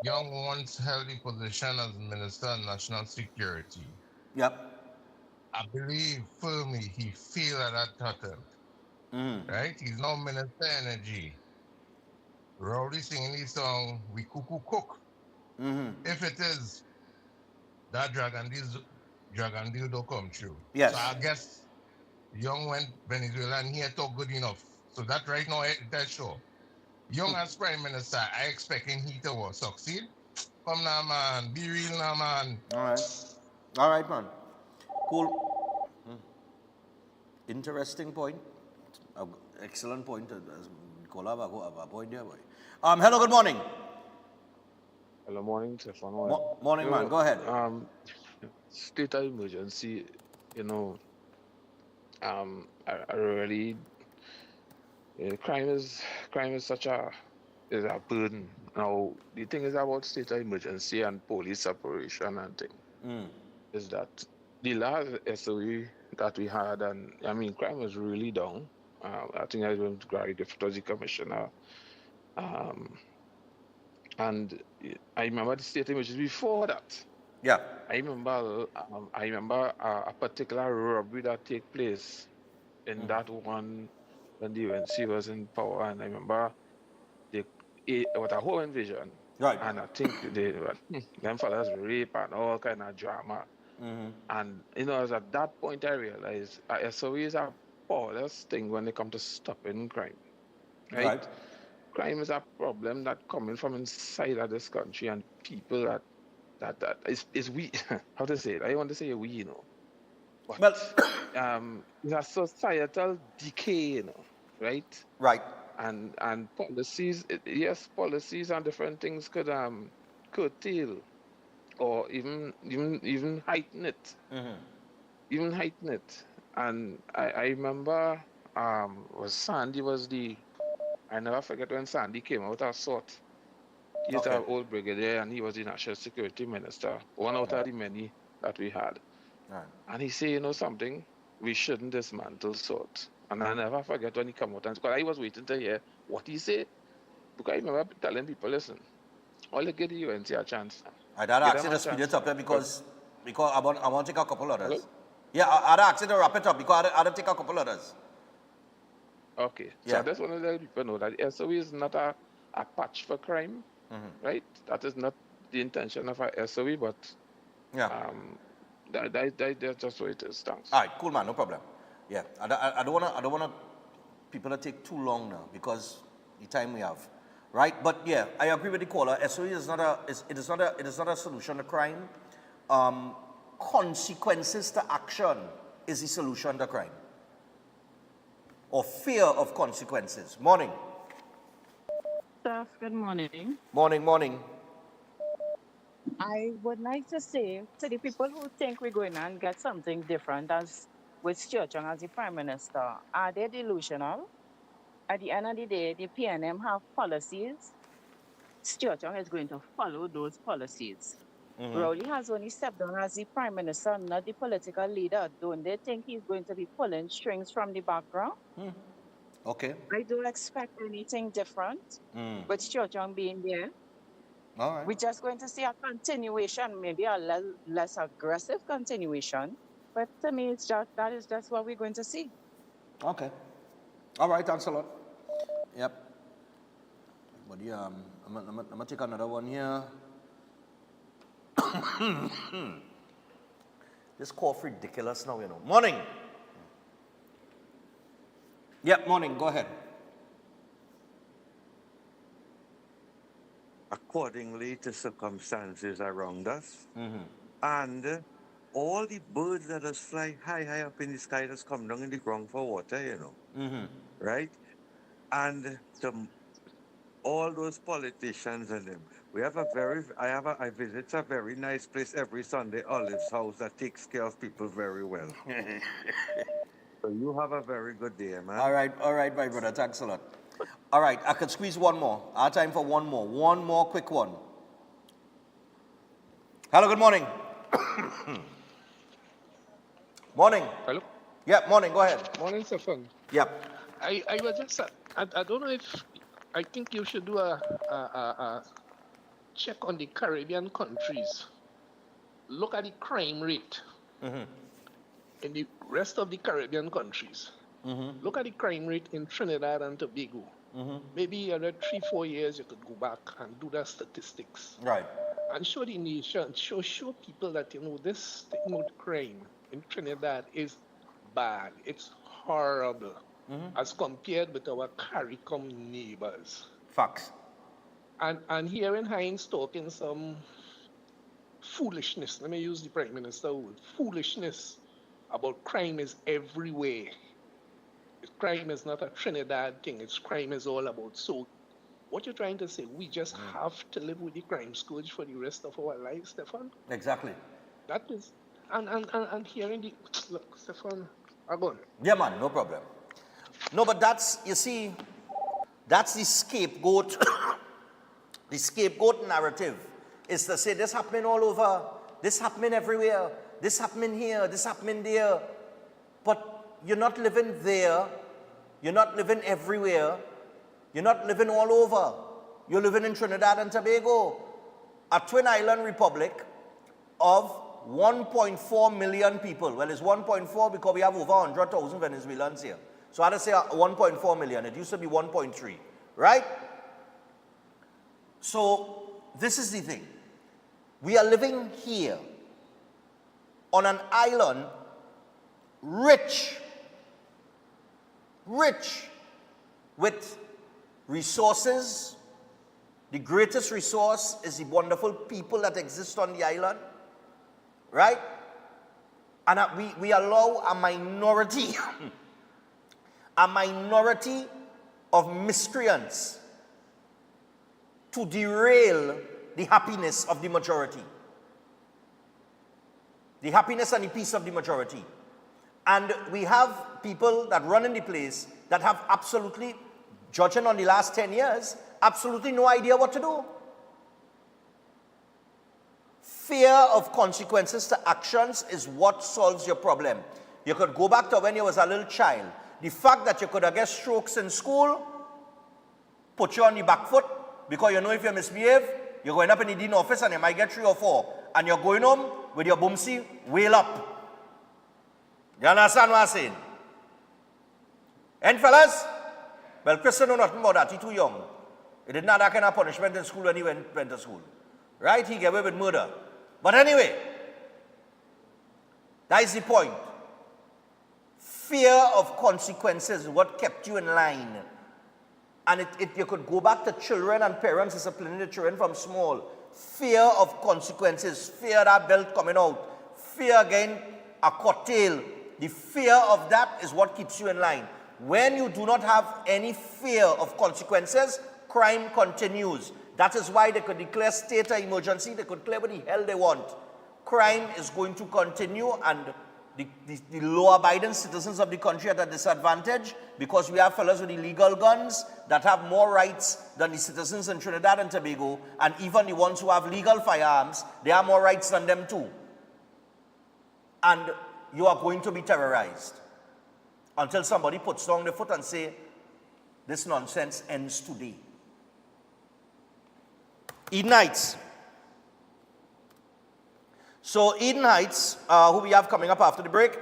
Young once held the position as Minister of National Security. Yep. I believe firmly he failed at that title. Right? He's now Minister of Energy. Rowdy singing the song, We Cuckoo Cook. If it is, that dragon deal don't come true. Yes. So I guess Young went Venezuela and he had talk good enough. So that right now, that's sure. Young as Prime Minister, I expecting he to succeed. Come now, man. Be real now, man. All right, man. Cool. Interesting point. Excellent point. Nicola have a point there, boy. Hello, good morning. Hello, morning, Stefan. Morning, man. Go ahead. State of emergency, I really, crime is such a burden. Now, the thing is about state of emergency and police separation and thing, is that the last SOE that we had, and I mean, crime was really down. I think I went to Gary Gift was the commissioner. And I remember the state of emergency before that. Yeah. I remember a particular robbery that take place in that one when the UNC was in power, and I remember it was a whole invasion. Right. And I think them fellas rape and all kind of drama. And it was at that point I realized SOE is a powerless thing when it comes to stopping crime. Right? Crime is a problem that coming from inside of this country, and people that is we how to say it? I want to say we, but it's a societal decay, right? Right. And policies, yes, policies and different things could curtail or even heighten it. Even heighten it. And I remember Sandy was I never forget when Sandy came out of SORT. He's an old brigadier and he was the National Security Minister, one out of the many that we had. Right. And he said, something, we shouldn't dismantle SORT. And I never forget when he came out, because I was waiting to hear what he said. Because I remember telling people, listen, all you give the UNC a chance. I'd ask you to speed it up there because I want to take a couple others. Hello? Yeah, I'd ask you to wrap it up because I'd take a couple others. Okay. So I just want to let people know that SOE is not a patch for crime, right? That is not the intention of our SOE, but that's just what it is. Thanks. All right, cool, man, no problem. Yeah, I don't want people to take too long now because the time we have, right? But yeah, I agree with the caller. SOE is not a solution to crime. Consequences to action is the solution to crime, or fear of consequences. Morning. Steph, good morning. Morning. I would like to say to the people who think we're going to get something different as with Churchong as the Prime Minister, are they delusional? At the end of the day, the PNM have policies. Churchong is going to follow those policies. Rowley has only stepped down as the Prime Minister, not the political leader. Don't they think he's going to be pulling strings from the background? Okay. I don't expect anything different with Churchong being there. All right. We're just going to see a continuation, maybe a less aggressive continuation. But to me, that is just what we're going to see. Okay. All right, thanks a lot. Yep. But I'm gonna take another one here. This cough ridiculous now, Morning. Yep, morning. Go ahead. Accordingly to circumstances around us, and all the birds that just fly high up in the sky just come down in the ground for water, right? And all those politicians and them. I visit a very nice place every Sunday, Olive's House, that takes care of people very well. So you have a very good day, man. All right, my brother. Thanks a lot. All right, I could squeeze one more. I have time for one more quick one. Hello, good morning. Morning. Hello? Yeah, morning, go ahead. Morning, Stefan. Yep. I was just, I don't know if I think you should do a check on the Caribbean countries. Look at the crime rate in the rest of the Caribbean countries. Look at the crime rate in Trinidad and Tobago. Maybe every 3-4 years you could go back and do the statistics. Right. And show the nation, show people that, you know, this thing with crime in Trinidad is bad. It's horrible as compared with our CARICOM neighbors. Facts. And hearing Hines talking some foolishness, let me use the Prime Minister word, foolishness about crime is everywhere. Crime is not a Trinidad thing, crime is all about. So what you're trying to say, we just have to live with the crime scourge for the rest of our lives, Stefan? Exactly. That is, and hearing the, look, Stefan, I'm going. Yeah, man, no problem. No, but that's, you see, that's the scapegoat, the scapegoat narrative is to say this happening all over, this happening everywhere, this happening here, this happening there. But you're not living there, you're not living everywhere, you're not living all over. You're living in Trinidad and Tobago, a twin island republic of 1.4 million people. Well, it's 1.4 because we have over 100,000 Venezuelans here. So I had to say 1.4 million. It used to be 1.3, right? So this is the thing. We are living here on an island rich with resources. The greatest resource is the wonderful people that exist on the island, right? And we allow a minority, a minority of miscreants to derail the happiness of the majority. The happiness and the peace of the majority. And we have people that run in the place that have absolutely, judging on the last 10 years, absolutely no idea what to do. Fear of consequences to actions is what solves your problem. You could go back to when you was a little child. The fact that you could have get strokes in school, put you on the back foot, because you know if you misbehave, you're going up in the dean office and you might get 3 or 4. And you're going home with your boomsy wheel up. You understand what I'm saying? And fellas, well, Christian know nothing about that. He's too young. He didn't have that kind of punishment in school when he went to school. Right? He get away with murder. But anyway, that is the point. Fear of consequences is what kept you in line. And you could go back to children and parents disciplining the children from small. Fear of consequences, fear that belt coming out, fear again a curtail. The fear of that is what keeps you in line. When you do not have any fear of consequences, crime continues. That is why they could declare state of emergency, they could declare what the hell they want. Crime is going to continue, and the law-abiding citizens of the country are at a disadvantage because we have fellows with illegal guns that have more rights than the citizens in Trinidad and Tobago, and even the ones who have legal firearms, they have more rights than them too. And you are going to be terrorized until somebody puts down the foot and say, this nonsense ends today. Eden Heights. So Eden Heights, who we have coming up after the break,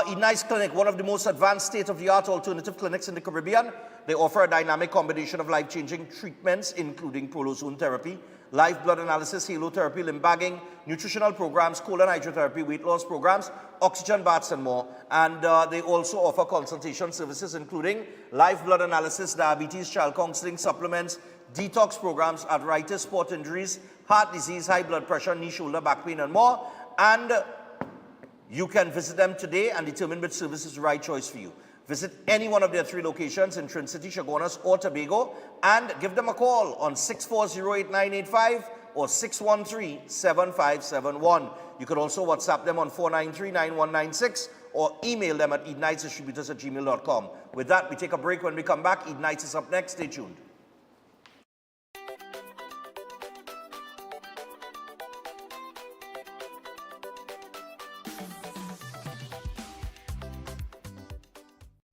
Eden Heights Clinic, one of the most advanced state-of-the-art alternative clinics in the Caribbean. They offer a dynamic combination of life-changing treatments, including prolozone therapy, live blood analysis, halotherapy, limb bagging, nutritional programs, colon hydrotherapy, weight loss programs, oxygen baths, and more. And they also offer consultation services, including live blood analysis, diabetes, child counseling, supplements, detox programs, arthritis, sport injuries, heart disease, high blood pressure, knee, shoulder, back pain, and more. And you can visit them today and determine which service is the right choice for you. Visit any one of their 3 locations in Trin City, Chaguanas, or Tobago, and give them a call on 640-8985 or 613-7571. You can also WhatsApp them on 493-9196 or email them at edenheightsdistributors@gmail.com. With that, we take a break. When we come back, Eden Heights is up next. Stay tuned.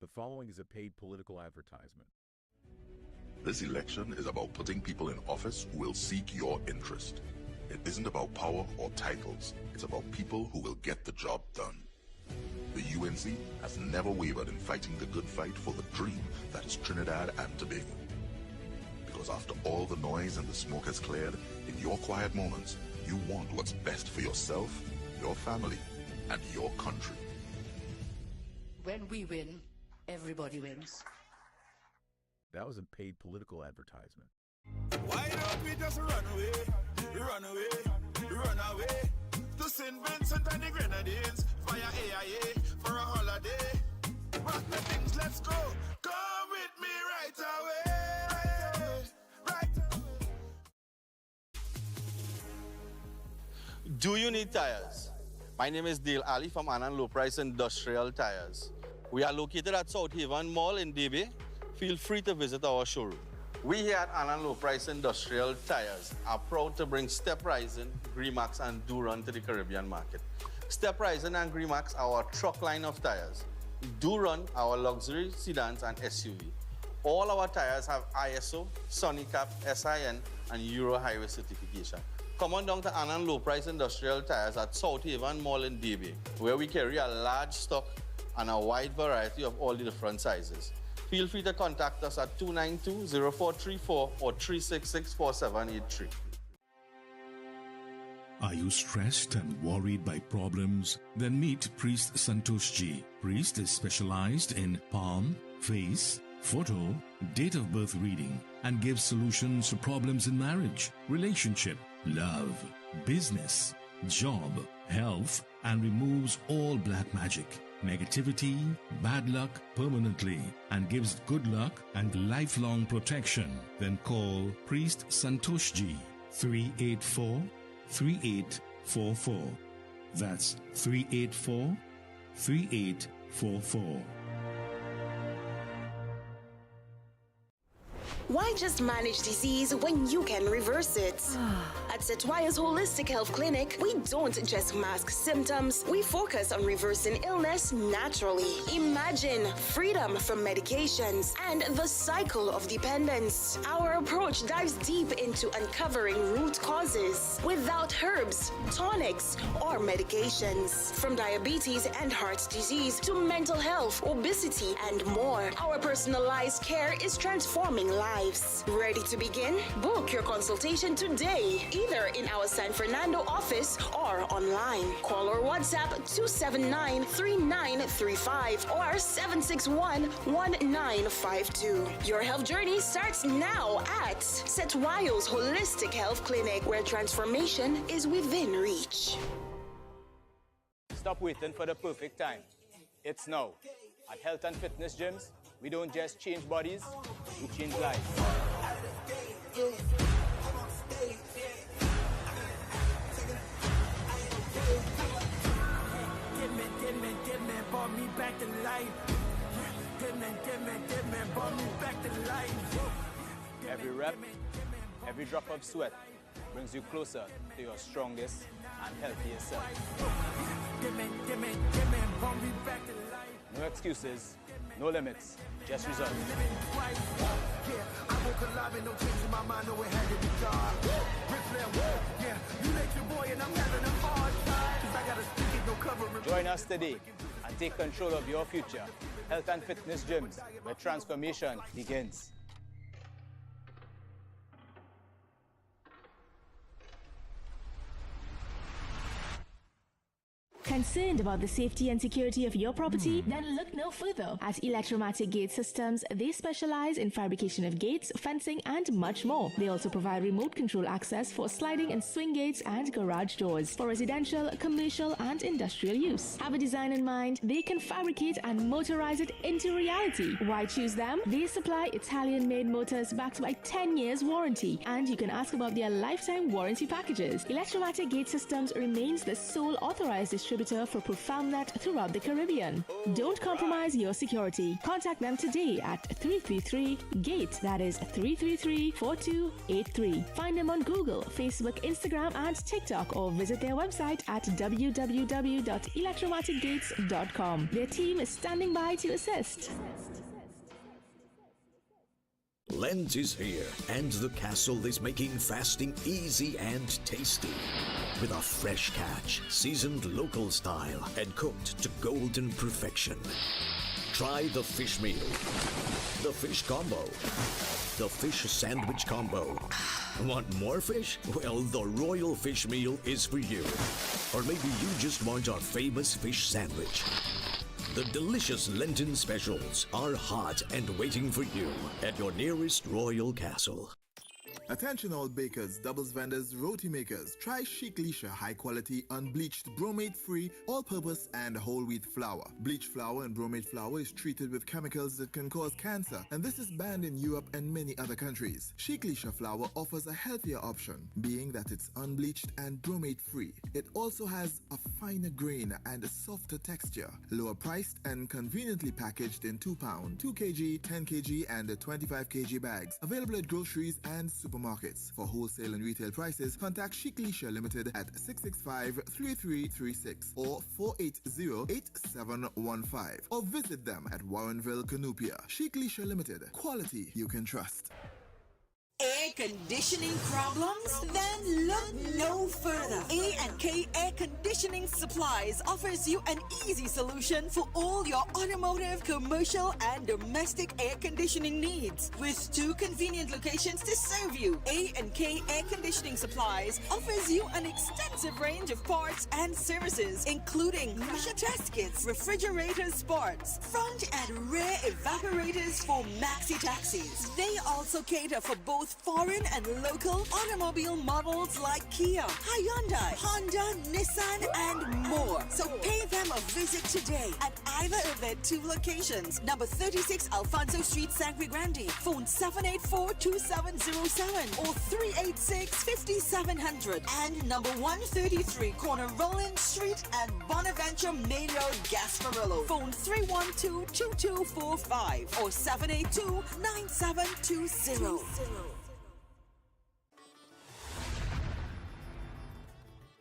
The following is a paid political advertisement. This election is about putting people in office who will seek your interest. It isn't about power or titles. It's about people who will get the job done. The UNC has never wavered in fighting the good fight for the dream that is Trinidad and Tobago. Because after all the noise and the smoke has cleared, in your quiet moments, you want what's best for yourself, your family, and your country. When we win, everybody wins. That was a paid political advertisement. Why don't we just run away, run away to St. Vincent and the Grenadines via AIA for a holiday. Rock the things, let's go. Come with me right away. Right away. Do you need tires? My name is Dale Ali from Anand Low Price Industrial Tires. We are located at South Haven Mall in DB. Feel free to visit our showroom. We here at Anand Low Price Industrial Tires are proud to bring Step Rising, Gremax, and Duron to the Caribbean market. Step Rising and Gremax are our truck line of tires. Duron, our luxury sedans and SUV. All our tires have ISO, Sonicap, SIN, and Euro Highway certification. Come on down to Anand Low Price Industrial Tires at South Haven Mall in DB, where we carry a large stock and a wide variety of all the different sizes. Feel free to contact us at 292-0434 or 366-4783. Are you stressed and worried by problems? Then meet Priest Santosh Ji. Priest is specialized in palm, face, photo, date of birth reading, and gives solutions to problems in marriage, relationship, love, business, job, health, and removes all black magic, negativity, bad luck permanently, and gives good luck and lifelong protection. Then call Priest Santosh Ji, 384-3844. That's 384-3844. Why just manage disease when you can reverse it? At Setwaya's Holistic Health Clinic, we don't just mask symptoms, we focus on reversing illness naturally. Imagine freedom from medications and the cycle of dependence. Our approach dives deep into uncovering root causes without herbs, tonics, or medications. From diabetes and heart disease to mental health, obesity, and more, our personalized care is transforming lives. Ready to begin? Book your consultation today, either in our San Fernando office or online. Call or WhatsApp 279-3935 or 761-1952. Your health journey starts now at Setwayo's Holistic Health Clinic, where transformation is within reach. Stop waiting for the perfect time. It's now. At Health and Fitness Gyms, we don't just change bodies, we change lives. Brought me back to life. Good man, brought me back to life. Every rep, every drop of sweat brings you closer to your strongest and healthiest self. No excuses, no limits, just results. Join us today and take control of your future. Health and Fitness Gyms, where transformation begins. Concerned about the safety and security of your property? Then look no further. At Electromatic Gate Systems, they specialize in fabrication of gates, fencing, and much more. They also provide remote control access for sliding and swing gates and garage doors for residential, commercial, and industrial use. Have a design in mind? They can fabricate and motorize it into reality. Why choose them? They supply Italian-made motors backed by 10 years warranty, and you can ask about their lifetime warranty packages. Electromatic Gate Systems remains the sole authorized distributor for ProfoundNet throughout the Caribbean. Don't compromise your security. Contact them today at 333-GATE. That is 333-4283. Find them on Google, Facebook, Instagram, and TikTok, or visit their website at www.electromaticgates.com. Their team is standing by to assist. Lent is here, and the castle is making fasting easy and tasty. With a fresh catch, seasoned local style, and cooked to golden perfection. Try the fish meal, the fish combo, the fish sandwich combo. Want more fish? Well, the Royal Fish Meal is for you. Or maybe you just want our famous fish sandwich. The delicious Lenten specials are hot and waiting for you at your nearest Royal Castle. Attention all bakers, doubles vendors, roti makers. Try Chic Lisha high quality, unbleached, bromate free, all purpose and whole wheat flour. Bleached flour and bromate flour is treated with chemicals that can cause cancer, and this is banned in Europe and many other countries. Chic Lisha flour offers a healthier option, being that it's unbleached and bromate free. It also has a finer grain and a softer texture, lower priced and conveniently packaged in 2 pound, 2 kg, 10 kg and 25 kg bags. Available at groceries and supermarkets. For wholesale and retail prices, contact Chic Lisha Limited at 665-3336 or 480-8715 or visit them at Warrenville, Canupia. Chic Lisha Limited. Quality you can trust. Air conditioning problems? Then look no further. A&K Air Conditioning Supplies offers you an easy solution for all your automotive, commercial, and domestic air conditioning needs. With 2 convenient locations to serve you, A&K Air Conditioning Supplies offers you an extensive range of parts and services, including pressure test kits, refrigerator parts, front and rear evaporators for maxi taxis. They also cater for both foreign and local automobile models like Kia, Hyundai, Honda, Nissan, and more. So pay them a visit today at either of their 2 locations. Number 36 Alfonso Street, Sangre Grande. Phone 784-2707 or 386-5700. And number 133 corner Roland Street and Bonaventure Main Road, Gasparillo. Phone 312-2245 or 782-9720.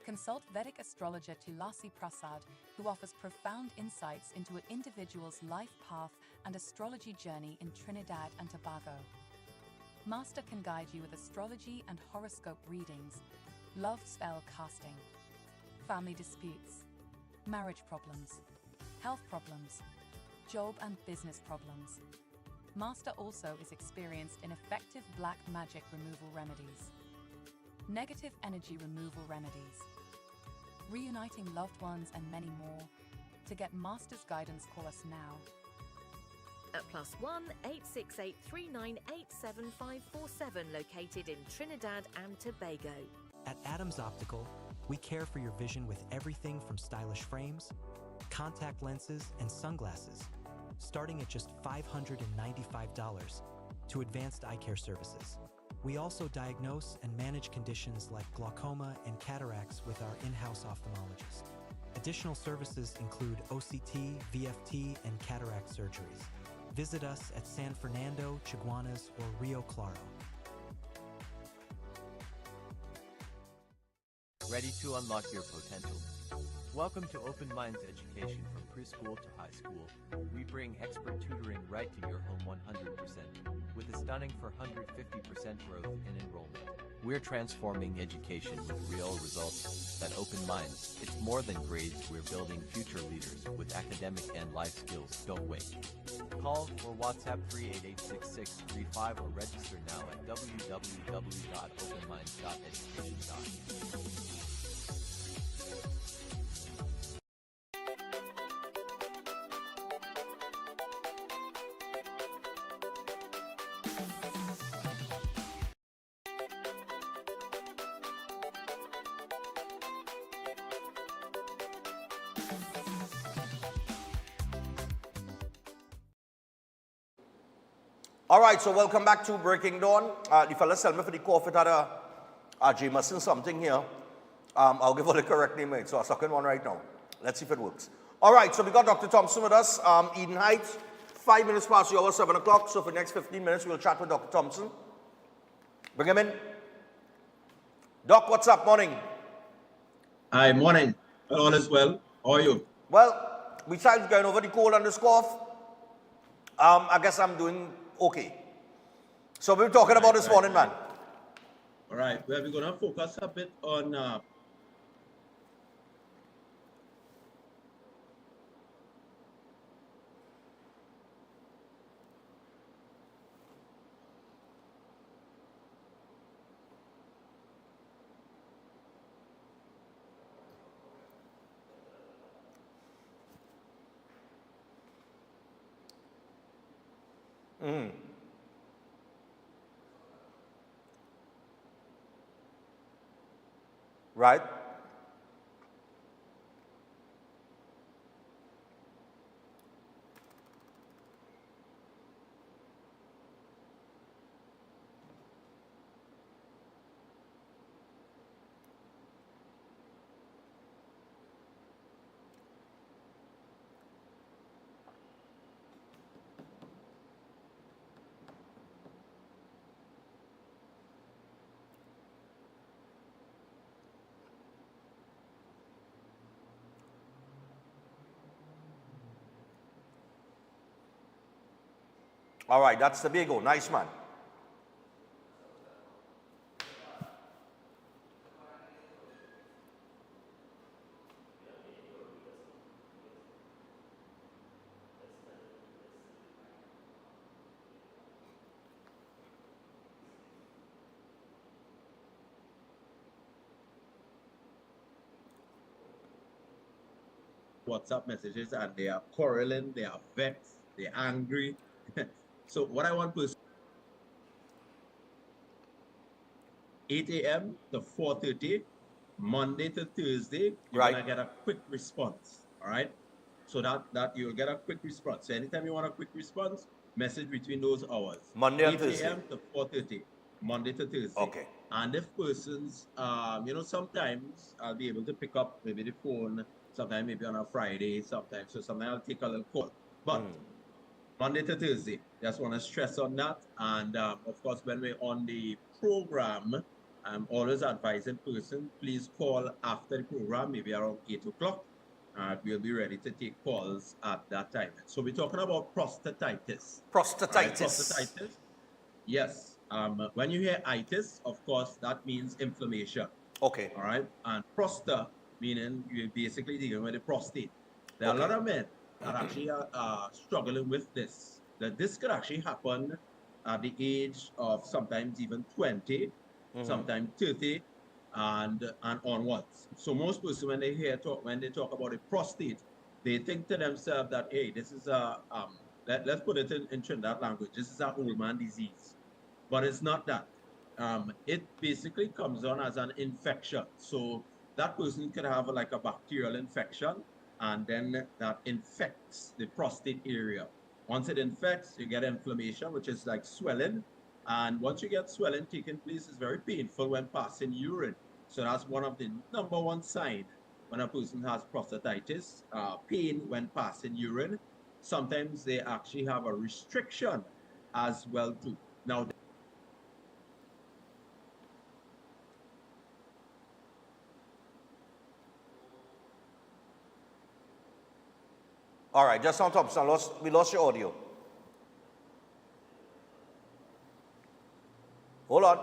Consult Vedic astrologer Tulasi Prasad, who offers profound insights into an individual's life path and astrology journey in Trinidad and Tobago. Master can guide you with astrology and horoscope readings, love spell casting, family disputes, marriage problems, health problems, job and business problems. Master also is experienced in effective black magic removal remedies, negative energy removal remedies, reuniting loved ones, and many more. To get Master's guidance, call us now. At +1 868 398 7547, located in Trinidad and Tobago. At Adams Optical, we care for your vision with everything from stylish frames, contact lenses, and sunglasses, starting at just $595, to advanced eye care services. We also diagnose and manage conditions like glaucoma and cataracts with our in-house ophthalmologist. Additional services include OCT, VFT, and cataract surgeries. Visit us at San Fernando, Chaguanas, or Rio Claro. Ready to unlock your potential? Welcome to Open Minds Education from preschool to high school. We bring expert tutoring right to your home 100%, with a stunning 450% growth in enrollment. We're transforming education with real results. At Open Minds, it's more than grades, we're building future leaders with academic and life skills. Don't wait. Call or WhatsApp 388-6635 or register now at www.openminds.education.com. All right, so welcome back to Breaking Dawn. The fellas tell me for the coffee that Jameson something here. I'll give her the correct name, mate. So I'm sucking one right now. Let's see if it works. All right, so we got Dr. Thompson with us, Eden Heights. 5 minutes past the hour, 7 o'clock. So for the next 15 minutes, we'll chat with Dr. Thompson. Bring him in. Doc, what's up? Morning. Hi, morning. All is well. How are you? Well, besides going over the cold and the cough, I guess I'm doing okay. So we're talking about this morning, man. All right. Well, we're going to focus a bit on Right? All right, that's the big O. Nice, man. WhatsApp messages and they are quarreling, they are vexed, they're angry. So what I want to 8 a.m. to 4:30, Monday to Thursday, you're gonna get a quick response. All right. So that you'll get a quick response. So anytime you want a quick response, message between those hours. Monday and 8 Thursday. a.m. to 4:30. Monday to Thursday. Okay. And if persons, sometimes I'll be able to pick up maybe the phone, sometimes maybe on a Friday, sometimes. So sometimes I'll take a little call. But Monday to Thursday, just want to stress on that. And of course, when we're on the program, I'm always advising person, please call after the program, maybe around 8 o'clock. We'll be ready to take calls at that time. So we're talking about prostatitis. Prostatitis. Right, prostatitis. Yes. When you hear itis, of course, that means inflammation. Okay. All right. And prosta, meaning you're basically dealing with the prostate. There are a lot of men that actually are struggling with this. That this could actually happen at the age of sometimes even 20, sometimes 30, and onwards. So most persons, when they talk about the prostate, they think to themselves that, hey, this is let's put it in Trinidad language, this is an old man disease. But it's not that. It basically comes on as an infection. So that person could have like a bacterial infection, and then that infects the prostate area. Once it infects, you get inflammation, which is like swelling. And once you get swelling taking place, it's very painful when passing urine. So that's one of the number one sign when a person has prostatitis, pain when passing urine. Sometimes they actually have a restriction as well too. Now, all right, just on top, so we lost your audio. Hold on.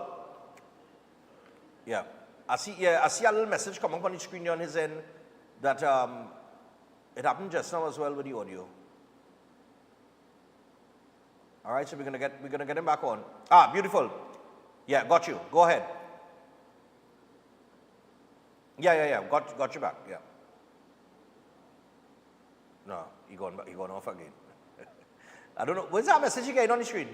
Yeah. I see a little message coming up on the screen on his end that it happened just now as well with the audio. All right, so we're gonna get him back on. Ah, beautiful. Yeah, got you. Go ahead. Yeah. Got you back. Yeah. No, he gone off again. I don't know. Where's that message you getting on the screen?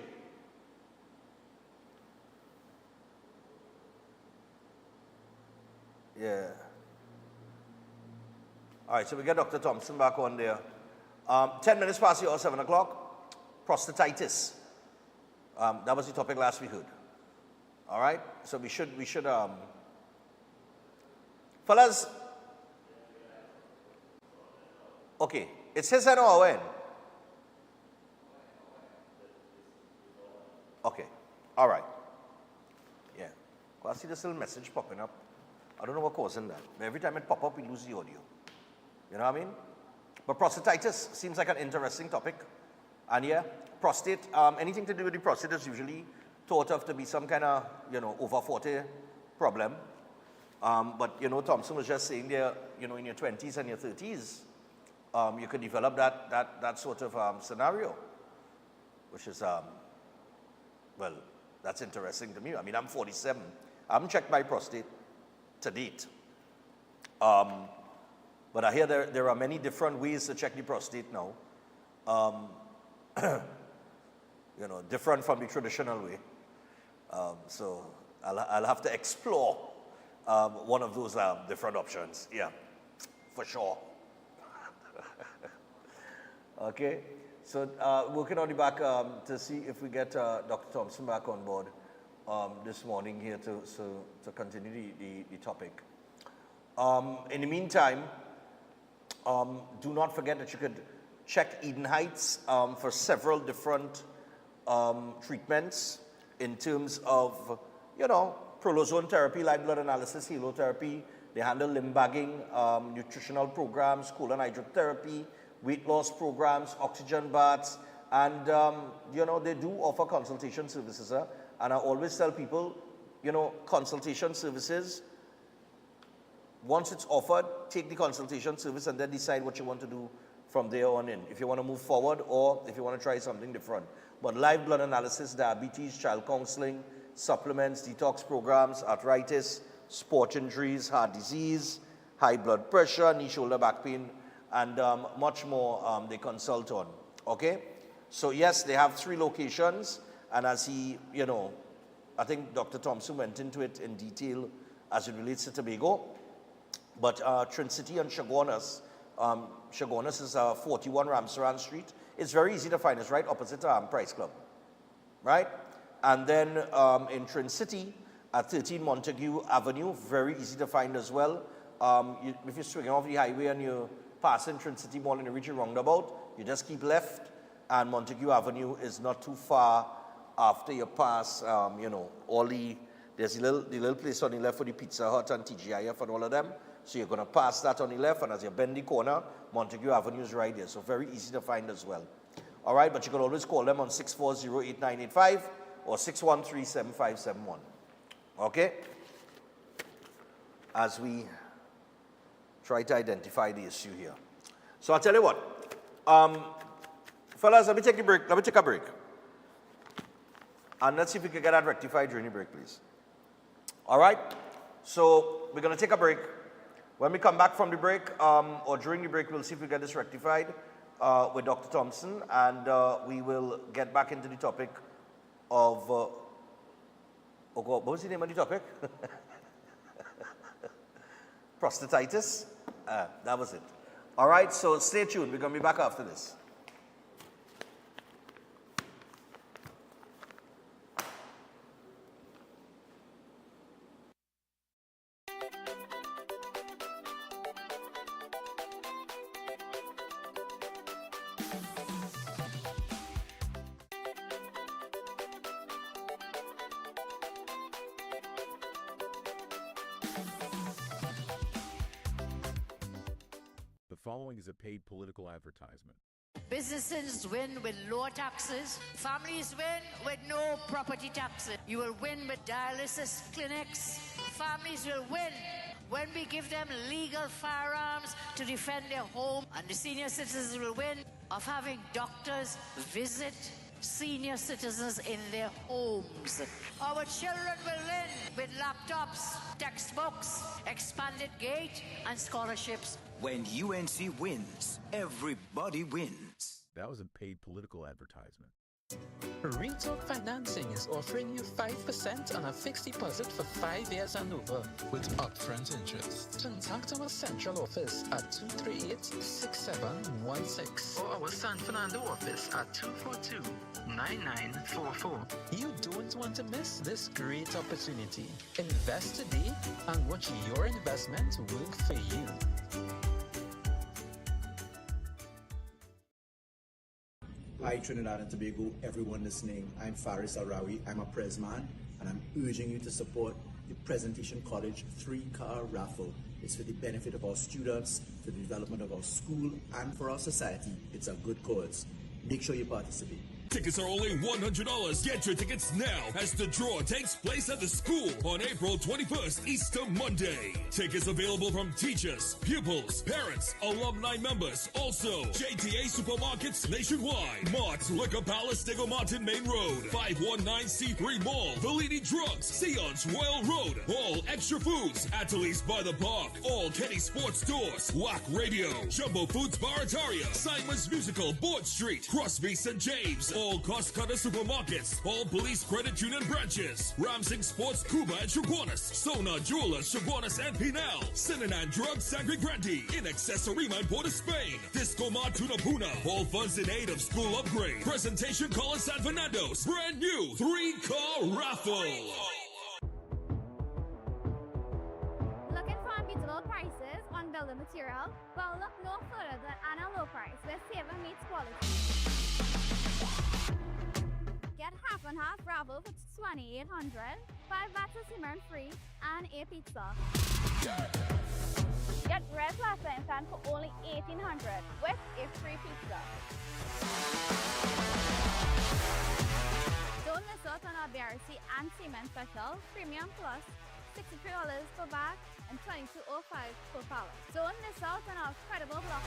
Yeah. All right, so we get Dr. Thompson back on there. 10 minutes past the hour, 7 o'clock. Prostatitis. That was the topic last we heard. All right, so we should fellas. Okay, it says that on our end. Okay, all right. Yeah, well, I see this little message popping up. I don't know what causing that. But every time it pop up, we lose the audio. You know what I mean? But prostatitis seems like an interesting topic. And yeah, prostate, anything to do with the prostate is usually thought of to be some kind of, over 40 problem. But, Thompson was just saying there, in your 20s and your 30s, you could develop that sort of scenario, which is, well, that's interesting to me. I mean, I'm 47. I haven't checked my prostate to date. But I hear there are many different ways to check the prostate now. Different from the traditional way. So I'll have to explore one of those different options. Yeah, for sure. Okay, so working on the back to see if we get Dr. Thompson back on board this morning here to continue the topic. In the meantime, do not forget that you could check Eden Heights for several different treatments in terms of, prolozone therapy, live blood analysis, helotherapy. They handle limb bagging, nutritional programs, colon hydrotherapy, weight loss programs, oxygen baths, and, they do offer consultation services. And I always tell people, consultation services, once it's offered, take the consultation service and then decide what you want to do from there on in. If you want to move forward or if you want to try something different. But live blood analysis, diabetes, child counseling, supplements, detox programs, arthritis, sport injuries, heart disease, high blood pressure, knee, shoulder, back pain, and much more they consult on. Okay? So yes, they have 3 locations, and as he, I think Dr. Thompson went into it in detail as it relates to Tobago. But Trincity and Chaguanas, Chaguanas is 41 Ramsaran Street. It's very easy to find. It's right opposite Price Club, right? And then in Trincity at 13 Montague Avenue, very easy to find as well. If you're swinging off the highway and you're passing Trincity Mall and you reach a roundabout, you just keep left, and Montague Avenue is not too far after you pass, there's the little place on the left for the Pizza Hut and TGIF and all of them. So you're going to pass that on the left, and as you bend the corner, Montague Avenue is right there. So very easy to find as well. All right, but you can always call them on 640-8985 or 613-7571. Okay? As we try to identify the issue here. So I'll tell you what. Fellas, let me take a break. Let me take a break. And let's see if we can get that rectified during the break, please. All right? So we're going to take a break. When we come back from the break, or during the break, we'll see if we get this rectified with Dr. Thompson, and we will get back into the topic of, what was the name of the topic? Prostatitis. That was it. All right, so stay tuned. We're going to be back after this. The following is a paid political advertisement. Businesses win with lower taxes. Families win with no property taxes. You will win with dialysis clinics. Families will win when we give them legal firearms to defend their home. And the senior citizens will win of having doctors visit senior citizens in their homes. Our children will win with laptops, textbooks, expanded gate, and scholarships. When UNC wins, everybody wins. That was a paid political advertisement. Retalk Financing is offering you 5% on a fixed deposit for 5 years and over with upfront interest. Contact our central office at 238-6716 or our San Fernando office at 242-9944. You don't want to miss this great opportunity. Invest today and watch your investment work for you. Hi Trinidad and Tobago, everyone listening. I'm Faris Al-Rawi, I'm a press man, and I'm urging you to support the Presentation College 3-car raffle. It's for the benefit of our students, for the development of our school, and for our society. It's a good cause. Make sure you participate. Tickets are only $100. Get your tickets now as the draw takes place at the school on April 21st, Easter Monday. Tickets available from teachers, pupils, parents, alumni members. Also, JTA Supermarkets nationwide. Mark's Liquor Palace, Diego Martin Main Road, 519C3 Mall, Bellini Drugs, Sion's Royal Road, All Extra Foods, Ateliers by the Park, All Kenny Sports Stores, WAC Radio, Jumbo Foods Barataria, Simon's Musical, Board Street, Crosby St. James, All Cost Cutter Supermarkets, All Police Credit Union branches, Ramsing Sports Cuba and Chaguanas, Sona Jewelers, Chaguanas and Pinal, Sinanan Drugs Sangre Grande, In Accessorima in Port of Spain, Disco Mart Tuna Puna, all funds in aid of school upgrade. Presentation call in San Fernando's, brand new 3-car raffle. Looking for unbeatable prices on building material? Well, look no further than Anna Low Price, where saving meets quality. Get half and half gravel for $2,800, 5 bags of cement free, and a pizza. Get red plaster implant for only $1,800 with a free pizza. Don't miss out on our BRC and cement special, Premium Plus, $63 per bag and $22.05 per pallet. Don't miss out on our incredible block.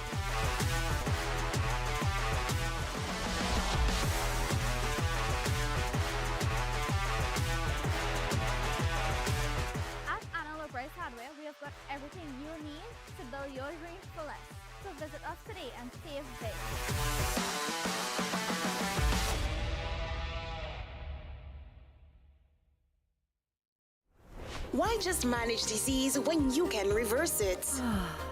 At Anna Low Price Hardware, we have got everything you need to build your dreams for less. So visit us today and save big. Why just manage disease when you can reverse it?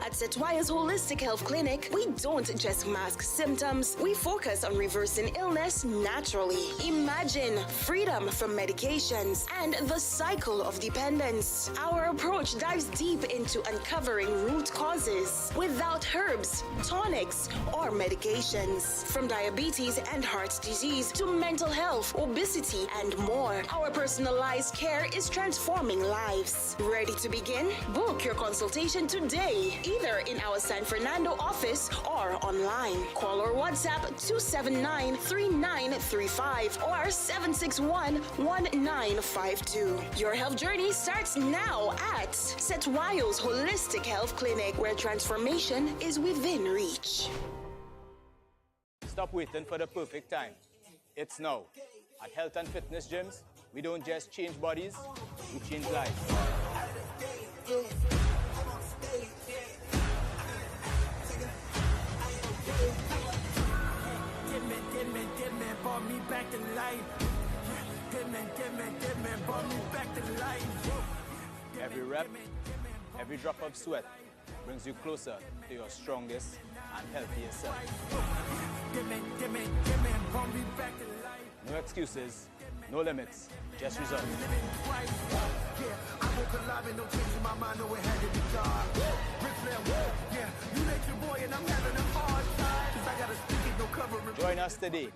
At Setwaya's Holistic Health Clinic, we don't just mask symptoms, we focus on reversing illness naturally. Imagine freedom from medications and the cycle of dependence. Our approach dives deep into uncovering root causes without herbs, tonics, or medications. From diabetes and heart disease to mental health, obesity, and more, our personalized care is transforming lives. Ready to begin? Book your consultation today, either in our San Fernando office or online. Call or WhatsApp 279-3935 or 761-1952. Your health journey starts now at Setwayo's Holistic Health Clinic, where transformation is within reach. Stop waiting for the perfect time. It's now. At Health and Fitness Gyms, we don't just change bodies, we change lives. Give me, brought me back to life. Give me, brought me back to life. Every rep, every drop of sweat brings you closer to your strongest and healthiest self. Give me, brought me back to life. No excuses, no limits, just results. Join us today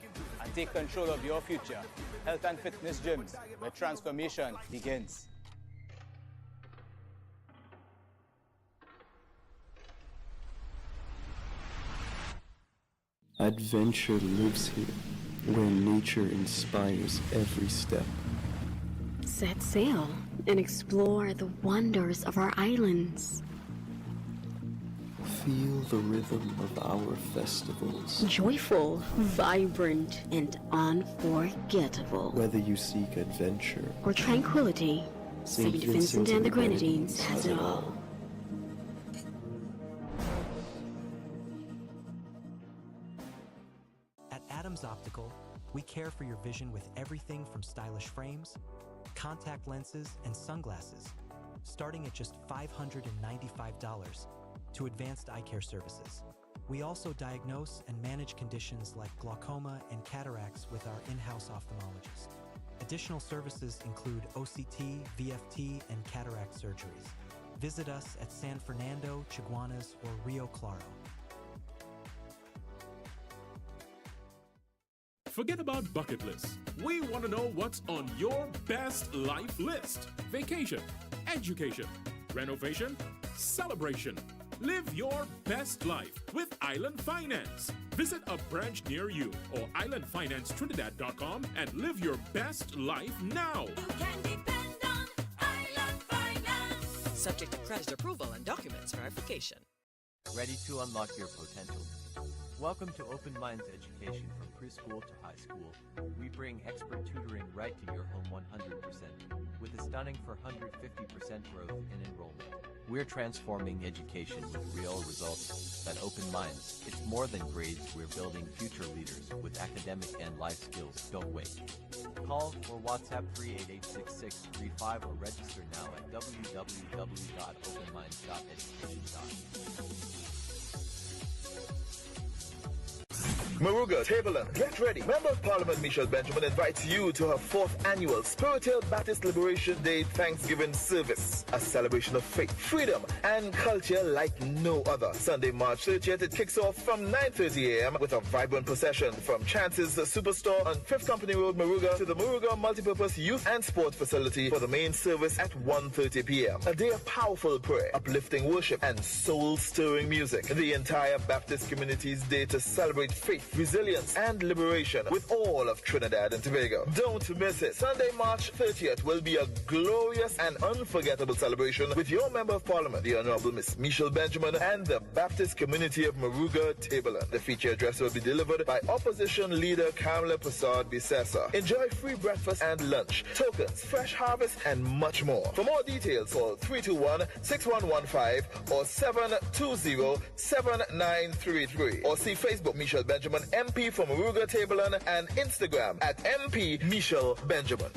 and take control of your future. Health and Fitness Gyms, where transformation begins. Adventure lives here, where nature inspires every step. Set sail and explore the wonders of our islands. Feel the rhythm of our festivals. Joyful, vibrant, and unforgettable. Whether you seek adventure or tranquility, St. Vincent and the Grenadines has it all. At Adams Optical, we care for your vision with everything from stylish frames, contact lenses, and sunglasses, starting at just $595, to advanced eye care services. We also diagnose and manage conditions like glaucoma and cataracts with our in-house ophthalmologist. Additional services include OCT, VFT, and cataract surgeries. Visit us at San Fernando, Chaguanas, or Rio Claro. Forget about bucket lists. We want to know what's on your best life list. Vacation, education, renovation, celebration. Live your best life with Island Finance. Visit a branch near you or islandfinancetrinidad.com and live your best life now. Subject to credit approval and documents verification. Ready to unlock your potential? Welcome to Open Minds Education from preschool to high school. We bring expert tutoring right to your home 100%, with a stunning 450% growth in enrollment. We're transforming education with real results at Open Minds. It's more than grades, we're building future leaders with academic and life skills. Don't wait. Call or WhatsApp 388-6635 or register now at www.openminds.education.com. Moruga, Tableland, get ready. Member of Parliament Michelle Benjamin invites you to her 4th annual Spirit Hill Baptist Liberation Day Thanksgiving service. A celebration of faith, freedom, and culture like no other. Sunday, March 30th, it kicks off from 9:30 a.m. with a vibrant procession from Chance's Superstore on 5th Company Road, Moruga, to the Moruga Multipurpose Youth and Sport Facility for the main service at 1:30 p.m. A day of powerful prayer, uplifting worship, and soul-stirring music. The entire Baptist community's day to celebrate faith, resilience, and liberation with all of Trinidad and Tobago. Don't miss it. Sunday, March 30th will be a glorious and unforgettable celebration with your Member of Parliament, the Honorable Miss Michelle Benjamin, and the Baptist community of Moruga, Tableland. The feature address will be delivered by Opposition Leader Kamala Prasad Bisesa. Enjoy free breakfast and lunch, tokens, fresh harvest, and much more. For more details, call 321-6115 or 720-7933 or see Facebook Michelle Benjamin MP from Moruga, Tableland, and Instagram at MP Michelle Benjamin.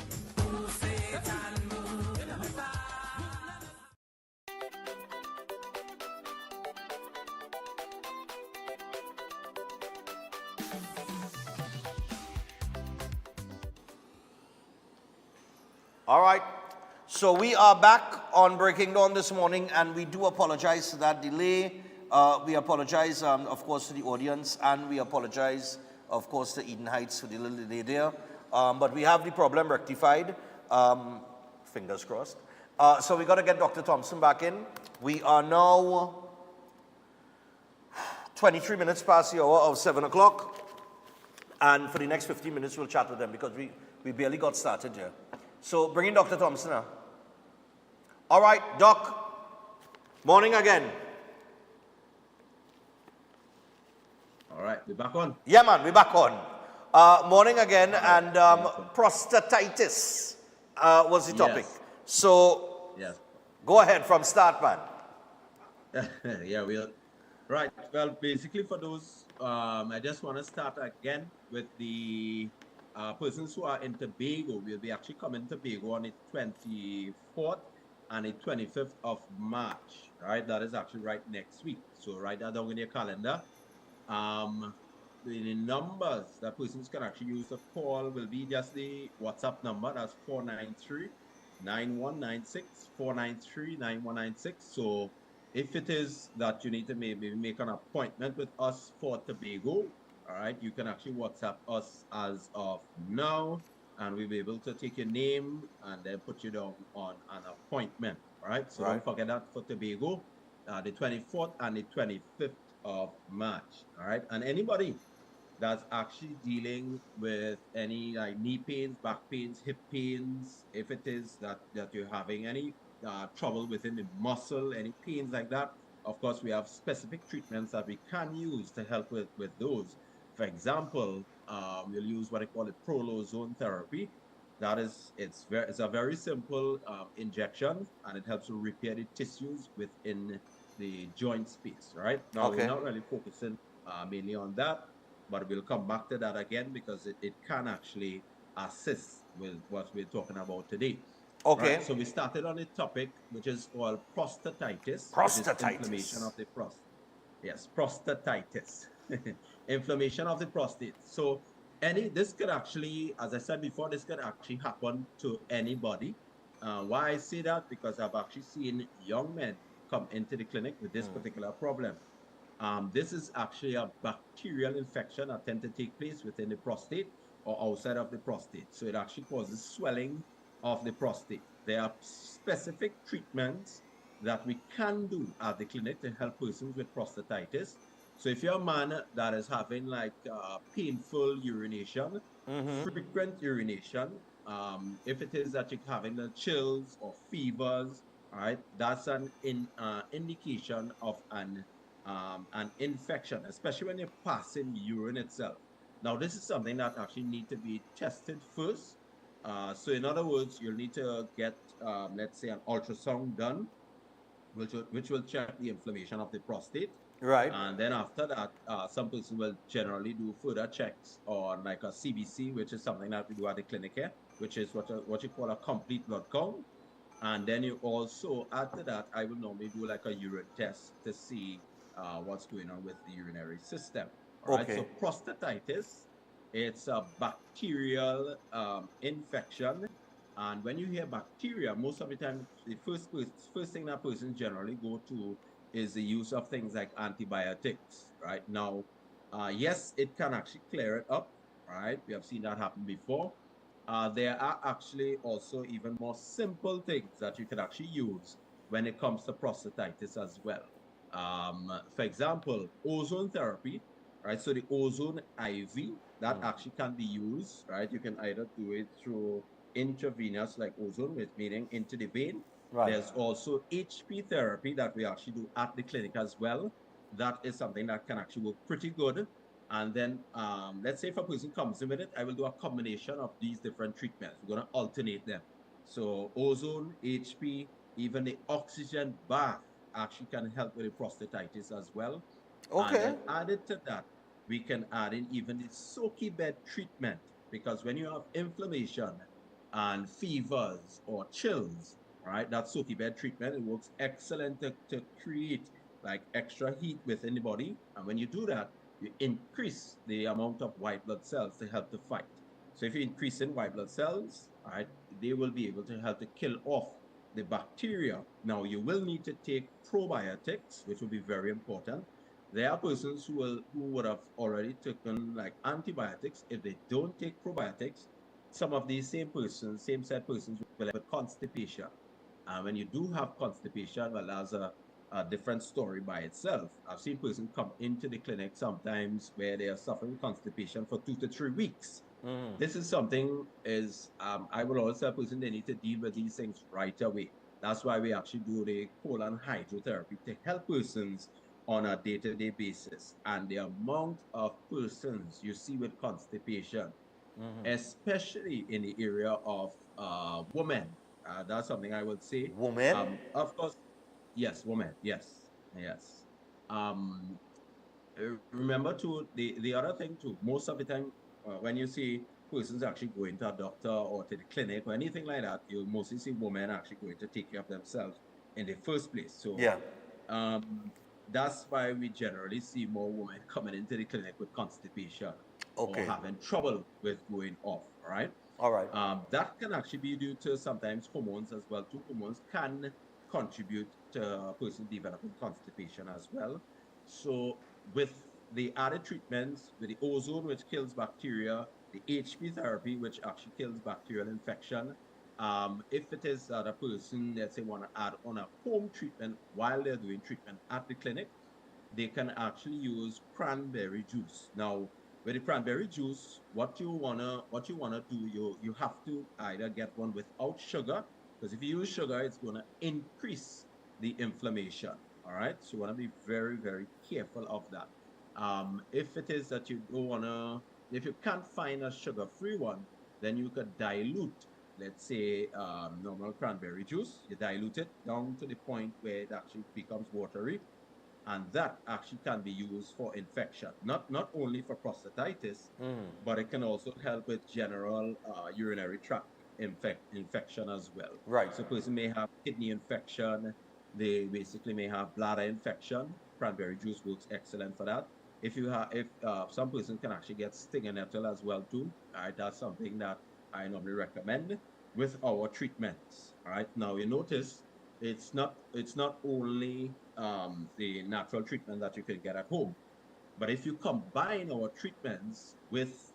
All right. So we are back on Breaking Dawn this morning, and we do apologize for that delay. We apologize, of course, to the audience, and we apologize, of course, to Eden Heights for the little delay there. But we have the problem rectified. Fingers crossed. So we got to get Dr. Thompson back in. We are now 23 minutes past the hour of 7 o'clock. And for the next 15 minutes, we'll chat with them because we barely got started here. So bring in Dr. Thompson now. All right, Doc. Morning again. All right, we're back on. Yeah, man, we're back on. Morning again, and prostatitis was the topic. Yes. So, yes. Go ahead from start, man. Yeah, right. Well, basically for those, I just want to start again with the persons who are in Tobago. We'll be actually coming to Tobago on the 24th and the 25th of March, right? That is actually right next week. So write that down in your calendar. The numbers that persons can actually use to call will be just the WhatsApp number. That's 493-9196, 493-9196. So if it is that you need to maybe make an appointment with us for Tobago, all right, you can actually WhatsApp us as of now, and we'll be able to take your name and then put you down on an appointment, all right? So don't forget that for Tobago, the 24th and the 25th of March, all right? And anybody that's actually dealing with any like knee pains, back pains, hip pains, if it is that you're having any trouble within the muscle, any pains like that, of course, we have specific treatments that we can use to help with those. For example, we'll use what I call it prolozone therapy. That is, it's a very simple injection, and it helps to repair the tissues within the joint space, right? Now, we're not really focusing mainly on that, but we'll come back to that again because it can actually assist with what we're talking about today. Okay. Right? So we started on a topic which is called prostatitis. Prostatitis. Inflammation of the prostate. Yes, prostatitis. Inflammation of the prostate. So this could actually, as I said before, this could actually happen to anybody. Why I say that? Because I've actually seen young men come into the clinic with this particular problem. This is actually a bacterial infection that tends to take place within the prostate or outside of the prostate. So it actually causes swelling of the prostate. There are specific treatments that we can do at the clinic to help persons with prostatitis. So if you're a man that is having like painful urination, frequent urination, if it is that you're having the chills or fevers, all right, that's an indication of an infection, especially when you're passing urine itself. Now, this is something that actually need to be tested first. So in other words, you'll need to get, let's say, an ultrasound done, which will check the inflammation of the prostate. Right. And then after that, some person will generally do further checks on like a CBC, which is something that we do at the clinic here, which is what you call a complete blood count. And then you also, after that, I will normally do like a urine test to see what's going on with the urinary system. All right. So prostatitis, it's a bacterial infection. And when you hear bacteria, most of the time, the first thing that persons generally go to is the use of things like antibiotics, right? Now, yes, it can actually clear it up, right? We have seen that happen before. There are actually also even more simple things that you can actually use when it comes to prostatitis as well. For example, ozone therapy, right? So the ozone IV, that actually can be used, right? You can either do it through intravenous, like ozone, which meaning into the vein. Right. There's also HP therapy that we actually do at the clinic as well. That is something that can actually work pretty good. And then, let's say if a person comes in with it, I will do a combination of these different treatments. We're going to alternate them. So ozone, HP, even the oxygen bath actually can help with the prostatitis as well. Okay. And then added to that, we can add in even the soaky bed treatment, because when you have inflammation and fevers or chills, right, that soaky bed treatment, it works excellent to create like extra heat within the body. And when you do that, you increase the amount of white blood cells to help to fight. So if you increase in white blood cells, all right, they will be able to help to kill off the bacteria. Now, you will need to take probiotics, which will be very important. There are persons who would have already taken like antibiotics. If they don't take probiotics, some of these same set persons will have constipation. And when you do have constipation, well, that's a different story by itself. I've seen persons come into the clinic sometimes where they are suffering constipation for 2 to 3 weeks. This is something I will always tell a person they need to deal with these things right away. That's why we actually do the colon hydrotherapy to help persons on a day-to-day basis. And the amount of persons you see with constipation, especially in the area of women, that's something I would say. Women? Of course, yes, women, yes. Remember too, the other thing too, most of the time when you see persons actually going to a doctor or to the clinic or anything like that, you mostly see women actually going to take care of themselves in the first place. So that's why we generally see more women coming into the clinic with constipation or having trouble with going off, right? All right. That can actually be due to sometimes hormones as well too. Hormones can contribute to a person developing constipation as well. So with the added treatments, with the ozone, which kills bacteria, the HP therapy, which actually kills bacterial infection, if it is that a person, let's say, want to add on a home treatment while they're doing treatment at the clinic, they can actually use cranberry juice. Now, with the cranberry juice, what you wanna do, you have to either get one without sugar, because if you use sugar, it's gonna increase the inflammation. All right, so you wanna be very, very careful of that. If it is that you don't wanna, if you can't find a sugar-free one, then you could dilute, let's say, normal cranberry juice. You dilute it down to the point where it actually becomes watery, and that actually can be used for infection, not only for prostatitis, but it can also help with general urinary tract infection as well. Right. So a person may have kidney infection, they basically may have bladder infection. Cranberry juice works excellent for that. If some person can actually get stinger nettle as well too, all right, that's something that I normally recommend with our treatments. All right, now you notice it's not only the natural treatment that you can get at home, but if you combine our treatments with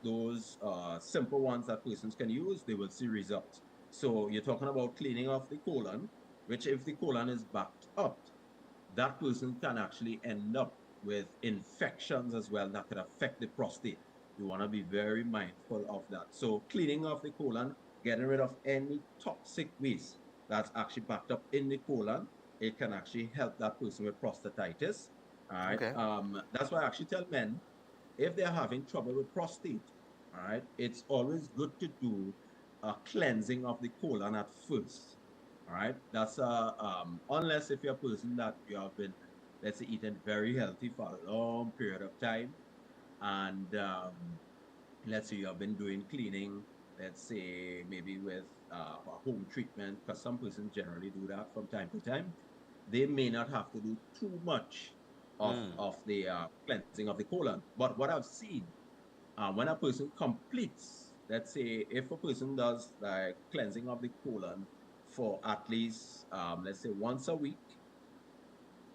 those simple ones that persons can use, they will see results. So you're talking about cleaning off the colon, which if the colon is backed up, that person can actually end up with infections as well that could affect the prostate. You want to be very mindful of that. So cleaning of the colon, getting rid of any toxic waste that's actually backed up in the colon, it can actually help that person with prostatitis. All right. Okay. That's why I actually tell men, if they're having trouble with prostate, all right, it's always good to do a cleansing of the colon at first. All right. That's unless if you're a person that you have been, let's say, eating very healthy for a long period of time, and let's say you have been doing cleaning, let's say maybe with a home treatment, because some persons generally do that from time to time. They may not have to do too much of the cleansing of the colon. But what I've seen, when a person completes, let's say if a person does like cleansing of the colon for at least, let's say once a week,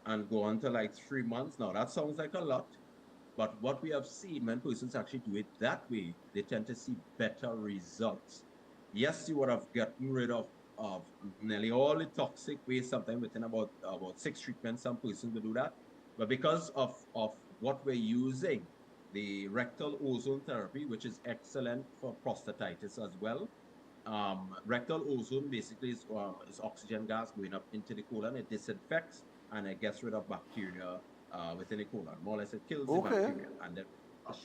and go on to like 3 months. Now that sounds like a lot, but what we have seen when persons actually do it that way, they tend to see better results. Yes, you would have gotten rid of nearly all the toxic waste sometime within about 6 treatments. Some persons will do that, but because of what we're using, the rectal ozone therapy, which is excellent for prostatitis as well. Rectal ozone basically is oxygen gas going up into the colon. It disinfects and it gets rid of bacteria within the colon. More or less, it kills the bacteria and then flush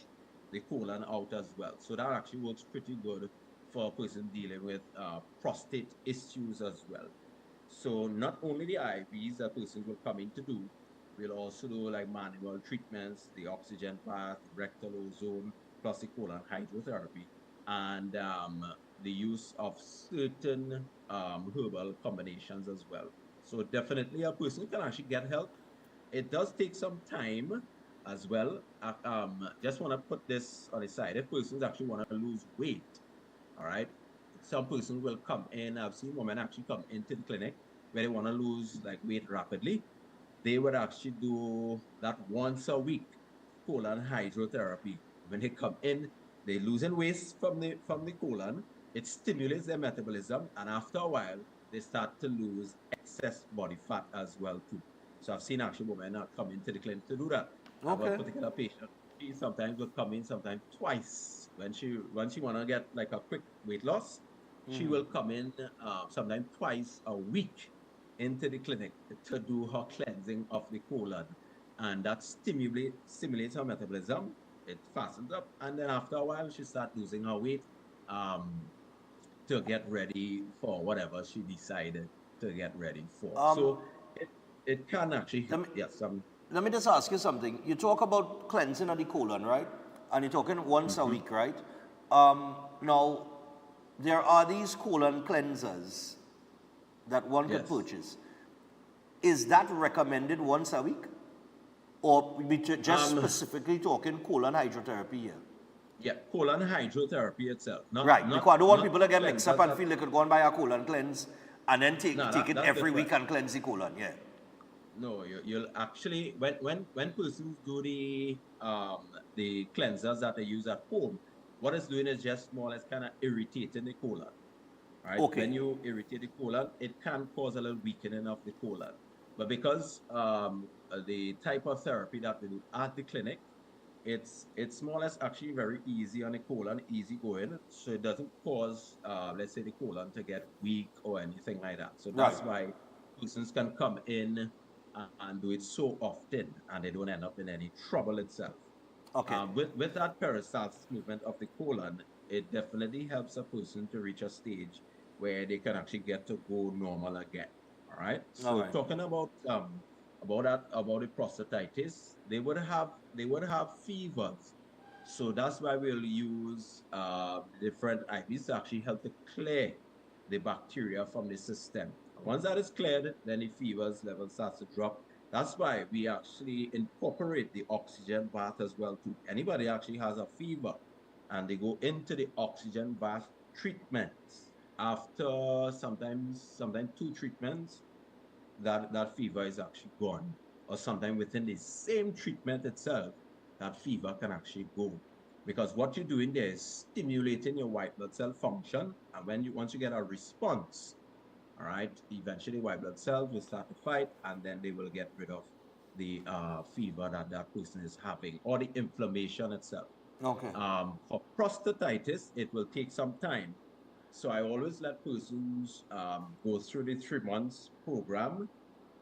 the colon out as well. So that actually works pretty good for a person dealing with prostate issues as well. So not only the IVs that person will come in to do, we'll also do like manual treatments, the oxygen bath, rectal ozone, plus the colon hydrotherapy, and the use of certain herbal combinations as well. So definitely a person can actually get help. It does take some time as well. Just want to put this on the side. If persons actually want to lose weight, all right, some persons will come in. I've seen women actually come into the clinic where they want to lose like weight rapidly. They would actually do that once a week, colon hydrotherapy. When they come in, they losing waste from the colon. It stimulates their metabolism, and after a while, they start to lose excess body fat as well too. So I've seen actually women come into the clinic to do that. I have a particular patient. She sometimes will come in, sometimes twice. When she want to get like a quick weight loss, she will come in sometimes twice a week into the clinic to do her cleansing of the colon, and that stimulates her metabolism. It fastens up, and then after a while, she starts losing her weight to get ready for whatever she decided to get ready for. So it can actually let me just ask you something. You talk about cleansing of the colon, right? And you're talking once a week, right? Now, there are these colon cleansers that one could purchase. Is that recommended once a week? Or we just specifically talking colon hydrotherapy here? Yeah, colon hydrotherapy itself. Right, because I don't want people to get mixed up and feel they could go and buy a colon cleanse and then take it every week and cleanse the colon, No, you'll actually, when persons do the cleansers that they use at home, what it's doing is just more or less kind of irritating the colon. Right? Okay. When you irritate the colon, it can cause a little weakening of the colon. But because the type of therapy that we do at the clinic, it's more or less actually very easy on the colon, easy going, so it doesn't cause, let's say, the colon to get weak or anything like that. So that's why persons can come in and do it so often, and they don't end up in any trouble itself. Okay. With that peristalsis movement of the colon, it definitely helps a person to reach a stage where they can actually get to go normal again. All right. So talking about the prostatitis, they would have fevers. So that's why we'll use different IVs to actually help to clear the bacteria from the system. Once that is cleared, then the fevers level starts to drop. That's why we actually incorporate the oxygen bath as well too. Anybody actually has a fever and they go into the oxygen bath treatments. After sometimes 2 treatments, that fever is actually gone. Or sometimes within the same treatment itself, that fever can actually go. Because what you're doing there is stimulating your white blood cell function, and once you get a response, All right. Eventually, white blood cells will start to fight, and then they will get rid of the fever that that person is having or the inflammation itself. Okay. For prostatitis, it will take some time. So I always let persons go through the 3 months program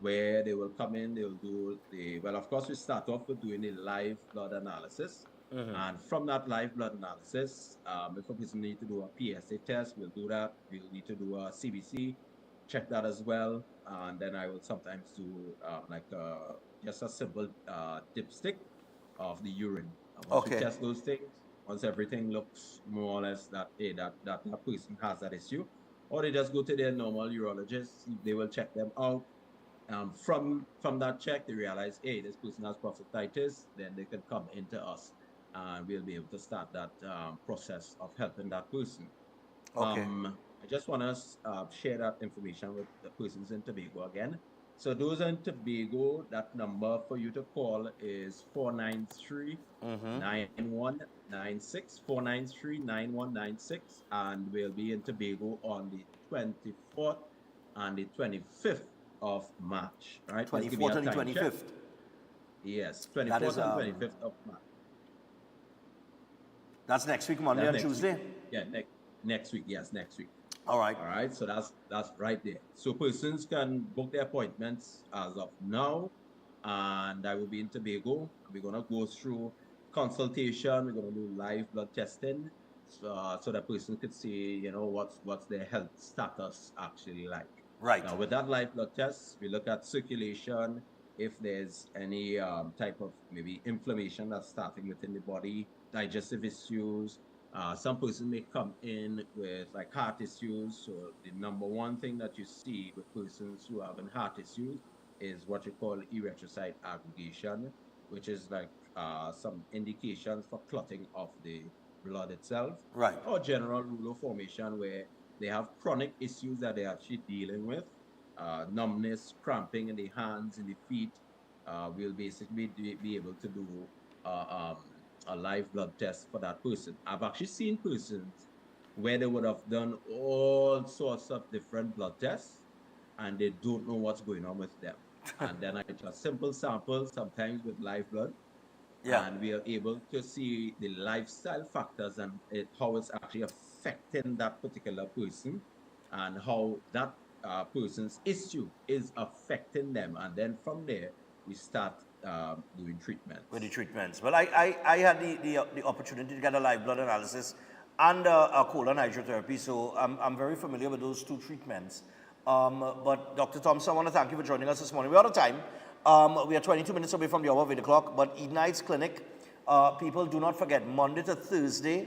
where they will come in, they will do well, of course, we start off with doing a live blood analysis. And from that live blood analysis, if a person needs to do a PSA test, we'll do that. We'll need to do a CBC, check that as well. And then I will sometimes do just a simple dipstick of the urine. Once we test those things, once everything looks more or less that that person has that issue, or they just go to their normal urologist, they will check them out. From that check, they realize, hey, this person has prostatitis, then they can come into us and we'll be able to start that process of helping that person. Okay. I just want to share that information with the persons in Tobago again. So those in Tobago, that number for you to call is 493-9196, 493-9196, and we'll be in Tobago on the 24th and the 25th of March, right? 24th and 25th? Yes, 24th and 25th of March. That's next week, Monday and Tuesday? Yeah, next week, yes, next week. All right. All right, so that's right there. So persons can book their appointments as of now, and I will be in Tobago. We're going to go through consultation. We're going to do live blood testing, so that person could see, you know, what's their health status actually like. Right. Now, with that live blood test, we look at circulation, if there's any type of maybe inflammation that's starting within the body, digestive issues. Some person may come in with like heart issues. So the number one thing that you see with persons who have heart issues is what you call erythrocyte aggregation, which is like some indications for clotting of the blood itself. Right. Or general rouleau formation where they have chronic issues that they're actually dealing with. Numbness, cramping in the hands, in the feet. We'll basically be able to do a live blood test for that person. I've actually seen persons where they would have done all sorts of different blood tests and they don't know what's going on with them. And then I just simple samples, sometimes with live blood. Yeah. And we are able to see the lifestyle factors and how it's actually affecting that particular person and how that person's issue is affecting them. And then from there, we start doing treatments. With the treatments. Well, I had the opportunity to get a live blood analysis and a colon hydrotherapy, so I'm very familiar with those two treatments. But Dr. Thompson, I want to thank you for joining us this morning. We're out of time. We are 22 minutes away from the hour of 8 o'clock, but Eden Heights Clinic, people do not forget, Monday to Thursday,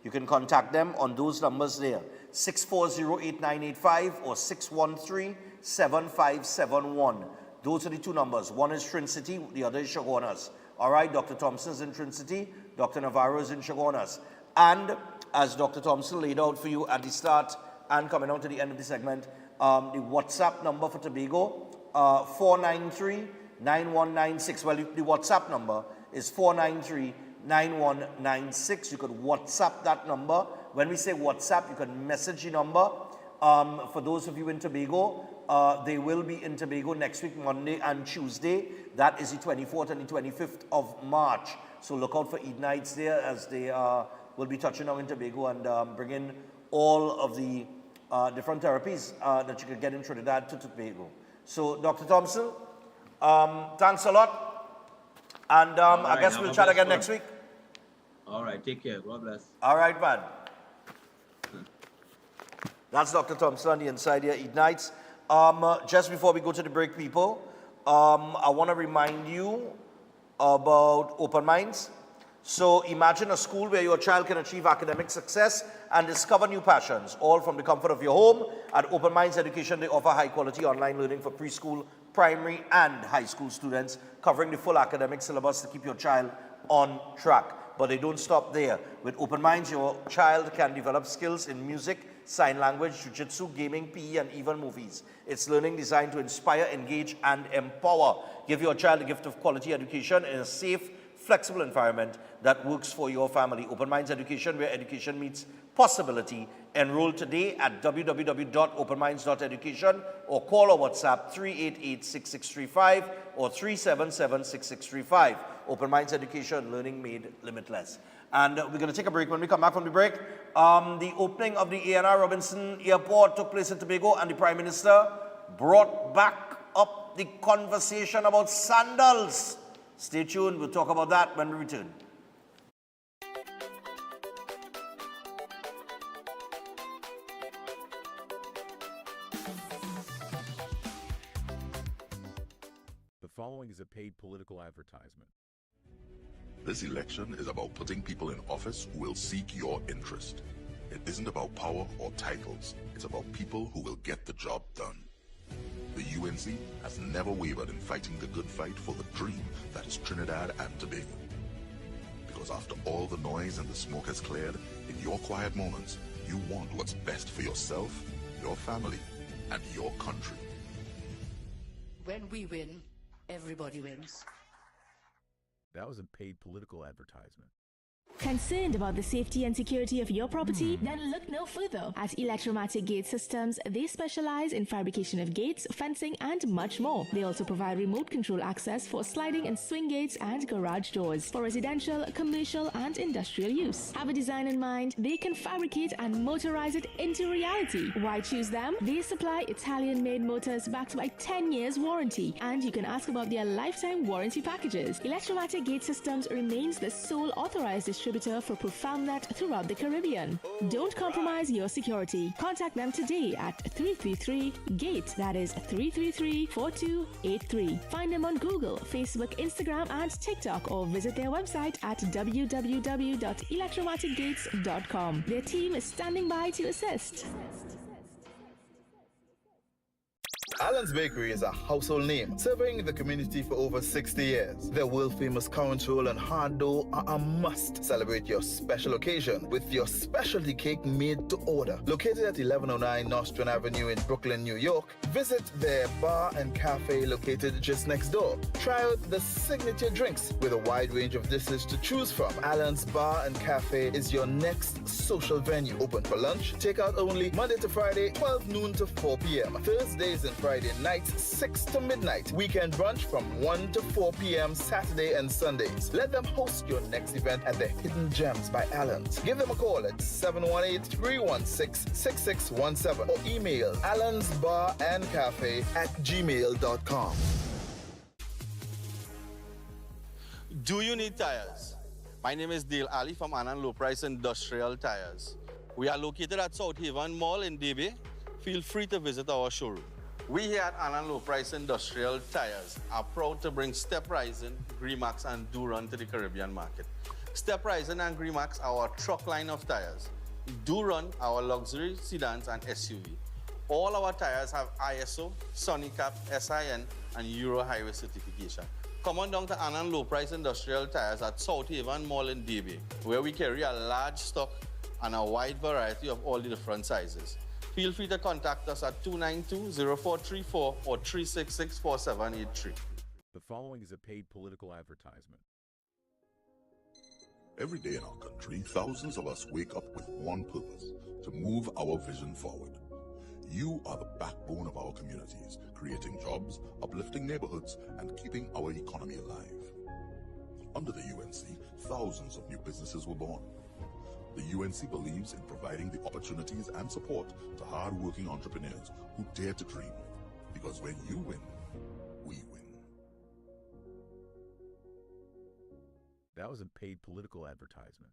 you can contact them on those numbers there, 640-8985 or 613-7571. Those are the two numbers. One is Trin City, the other is Chaguanas. All right, Dr. Thompson's in Trin City, Dr. Navarro is in Chaguanas. And as Dr. Thompson laid out for you at the start and coming on to the end of the segment, the WhatsApp number for Tobago, 493-9196. Well, the WhatsApp number is 493-9196. You could WhatsApp that number. When we say WhatsApp, you can message the number. For those of you in Tobago, they will be in Tobago next week, Monday and Tuesday. That is the 24th and the 25th of March. So look out for Eden Heights there as they will be touching on in Tobago and bring in all of the different therapies that you could get in Trinidad to Tobago. So, Dr. Thompson, thanks a lot. And I guess we'll chat again next week. All right, take care. God bless. All right, man. That's Dr. Thompson on the inside here, Eden Heights. Just before we go to the break, people, I want to remind you about Open Minds. So imagine a school where your child can achieve academic success and discover new passions, all from the comfort of your home. At Open Minds Education, they offer high-quality online learning for preschool, primary, and high school students, covering the full academic syllabus to keep your child on track. But they don't stop there. With Open Minds, your child can develop skills in music, sign language, jiu-jitsu, gaming, PE, and even movies. It's learning designed to inspire, engage, and empower. Give your child the gift of quality education in a safe, flexible environment that works for your family. Open Minds Education, where education meets possibility. Enroll today at www.openminds.education or call or WhatsApp 388-6635 or 377-6635. Open Minds Education, learning made limitless. And we're going to take a break. When we come back from the break, the opening of the A&R Robinson Airport took place in Tobago, and the Prime Minister brought back up the conversation about sandals. Stay tuned. We'll talk about that when we return. The following is a paid political advertisement. This election is about putting people in office who will seek your interest. It isn't about power or titles. It's about people who will get the job done. The UNC has never wavered in fighting the good fight for the dream that is Trinidad and Tobago. Because after all the noise and the smoke has cleared, in your quiet moments, you want what's best for yourself, your family, and your country. When we win, everybody wins. That was a paid political advertisement. Concerned about the safety and security of your property? Then look no further. At Electromatic Gate Systems, they specialize in fabrication of gates, fencing, and much more. They also provide remote control access for sliding and swing gates and garage doors for residential, commercial, and industrial use. Have a design in mind? They can fabricate and motorize it into reality. Why choose them? They supply Italian-made motors backed by 10 years warranty, and you can ask about their lifetime warranty packages. Electromatic Gate Systems remains the sole authorized distributor for ProfoundNet throughout the Caribbean. Don't compromise your security. Contact them today at 333-GATE. That is 333-4283. Find them on Google, Facebook, Instagram, and TikTok, or visit their website at www.electromaticgates.com. Their team is standing by to assist. Allen's Bakery is a household name, serving the community for over 60 years. Their world-famous currant roll and hard dough are a must. Celebrate your special occasion with your specialty cake made to order. Located at 1109 Nostrand Avenue in Brooklyn, New York, visit their bar and cafe located just next door. Try out the signature drinks with a wide range of dishes to choose from. Allen's Bar and Cafe is your next social venue. Open for lunch, takeout only, Monday to Friday, 12 noon to 4 p.m. Thursdays and Friday nights, 6 to midnight. Weekend brunch from 1 to 4 p.m. Saturday and Sundays. Let them host your next event at the Hidden Gems by Allen's. Give them a call at 718-316-6617 or email allensbarandcafe@gmail.com. Do you need tires? My name is Dale Ali from Anand Low Price Industrial Tires. We are located at South Haven Mall in DB. Feel free to visit our showroom. We here at Anand Low Price Industrial Tires are proud to bring Step Rising, Gremax, and Duron to the Caribbean market. Step Rising and Gremax are our truck line of tires. Duron, our luxury sedans and SUV. All our tires have ISO, Sonicap, SIN, and Euro Highway certification. Come on down to Anand Low Price Industrial Tires at South Haven Mall in DB, where we carry a large stock and a wide variety of all the different sizes. Feel free to contact us at 292-0434 or 366-4783. The following is a paid political advertisement. Every day in our country, thousands of us wake up with one purpose: to move our vision forward. You are the backbone of our communities, creating jobs, uplifting neighborhoods, and keeping our economy alive. Under the UNC, thousands of new businesses were born. The UNC believes in providing the opportunities and support to hard-working entrepreneurs who dare to dream. Because when you win, we win. That was a paid political advertisement.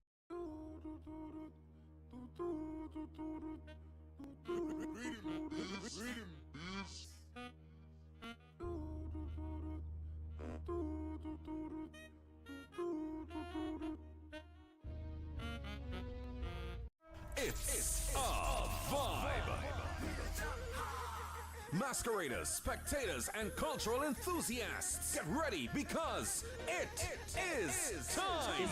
It's a vibe. masqueraders, spectators, and cultural enthusiasts. Get ready because it is time.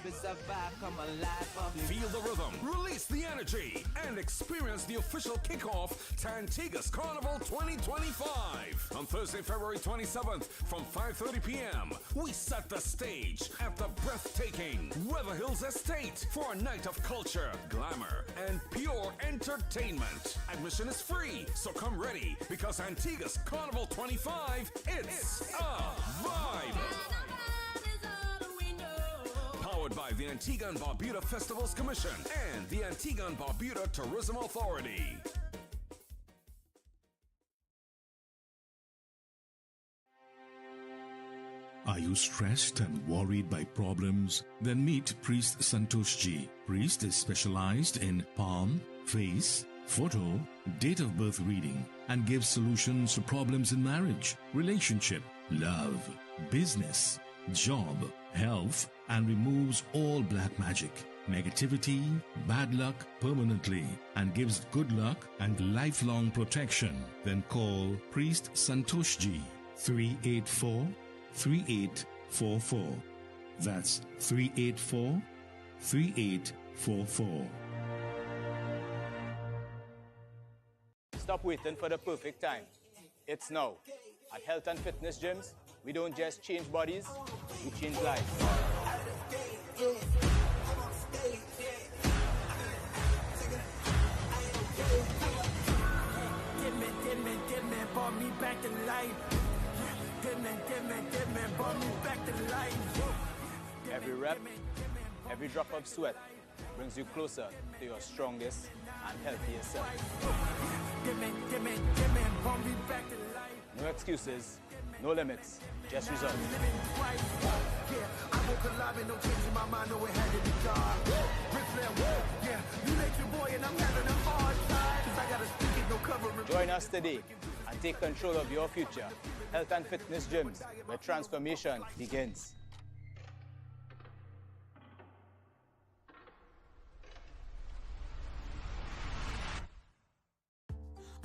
It's a vibe, come alive. Feel the rhythm, release the energy, and experience the official kickoff to Antigua's Carnival 2025. On Thursday, February 27th from 5:30 p.m., we set the stage at the breathtaking Weather Hills Estate for a night of culture, glamour, and pure entertainment. Admission is free, so come ready because Antigua's Carnival 25, it's a vibe. Powered by the Antigua and Barbuda Festivals Commission and the Antigua and Barbuda Tourism Authority. Are you stressed and worried by problems? Then meet Priest Santosh Ji. Priest is specialized in palm, face, photo, date of birth reading, and gives solutions to problems in marriage, relationship, love, business, job, health, and removes all black magic, negativity, bad luck permanently, and gives good luck and lifelong protection. Then call Priest Santosh Ji 384-3844. That's 384-3844. Stop waiting for the perfect time. It's now. At Health and Fitness Gyms, we don't just change bodies, we change lives. Give me, brought me back to life. Give me, brought me back to life. Every rep, every drop of sweat brings you closer to your strongest and healthiest self. Give me, brought me back to life. No excuses, no limits, just results. I woke alive and no change in my mind, no it had to be God. Yeah, you make your boy and I'm having a hard time. Cause I gotta speak it, no covering. Join us today and take control of your future. Health and Fitness Gyms, where transformation begins.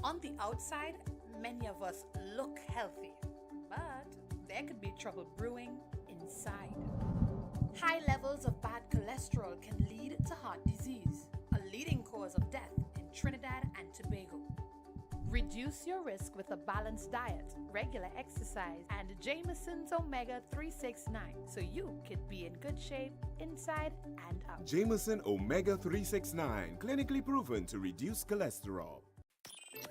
On the outside, many of us look healthy, but there could be trouble brewing inside. High levels of bad cholesterol can lead to heart disease, a leading cause of death in Trinidad and Tobago. Reduce your risk with a balanced diet, regular exercise, and Jameson's Omega 369 so you could be in good shape inside and out. Jameson Omega 369, clinically proven to reduce cholesterol.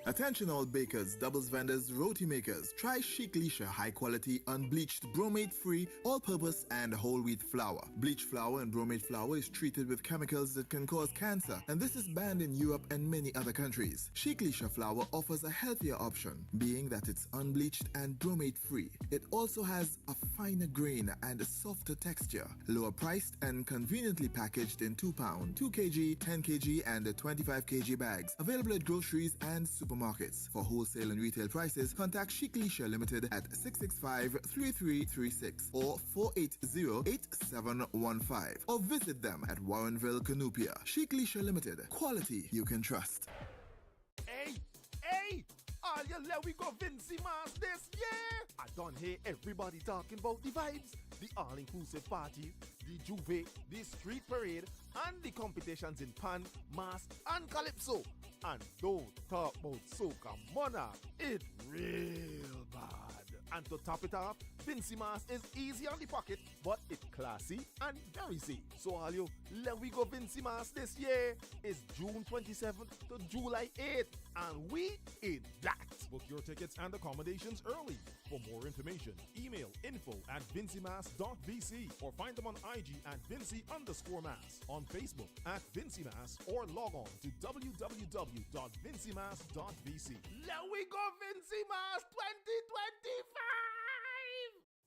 Attention all bakers, doubles vendors, roti makers. Try Chic Lisha high quality unbleached bromate free all-purpose and whole wheat flour. Bleached flour and bromate flour is treated with chemicals that can cause cancer, and this is banned in Europe and many other countries. Chic Lisha flour offers a healthier option, being that it's unbleached and bromate free. It also has a finer grain and a softer texture, lower priced and conveniently packaged in 2 pound, 2 kg, 10 kg and 25 kg bags. Available at groceries and supermarkets. For wholesale and retail prices, contact Chic Lisha Limited at 665-3336 or 480-8715 or visit them at Warrenville, Canupia. Chic Lisha Limited. Quality you can trust. Hey! All you let we go Vincy Mas this year! I don't hear everybody talking about the vibes, the all-inclusive parties, the Juve, the street parade, and the competitions in Pan, Mas, and Calypso. And don't talk about Soca Monarch. It's real bad. And to top it off, Vincy Mas is easy on the pocket, but it's classy and very safe. So all you let we go Vincy Mas this year is June 27th to July 8th. And we in that. Book your tickets and accommodations early. For more information, email info@vincymas.vc or find them on IG at Vincy_Mas, on Facebook at VincyMas, or log on to www.vincymas.vc. Let we go Vincy Mas 2025!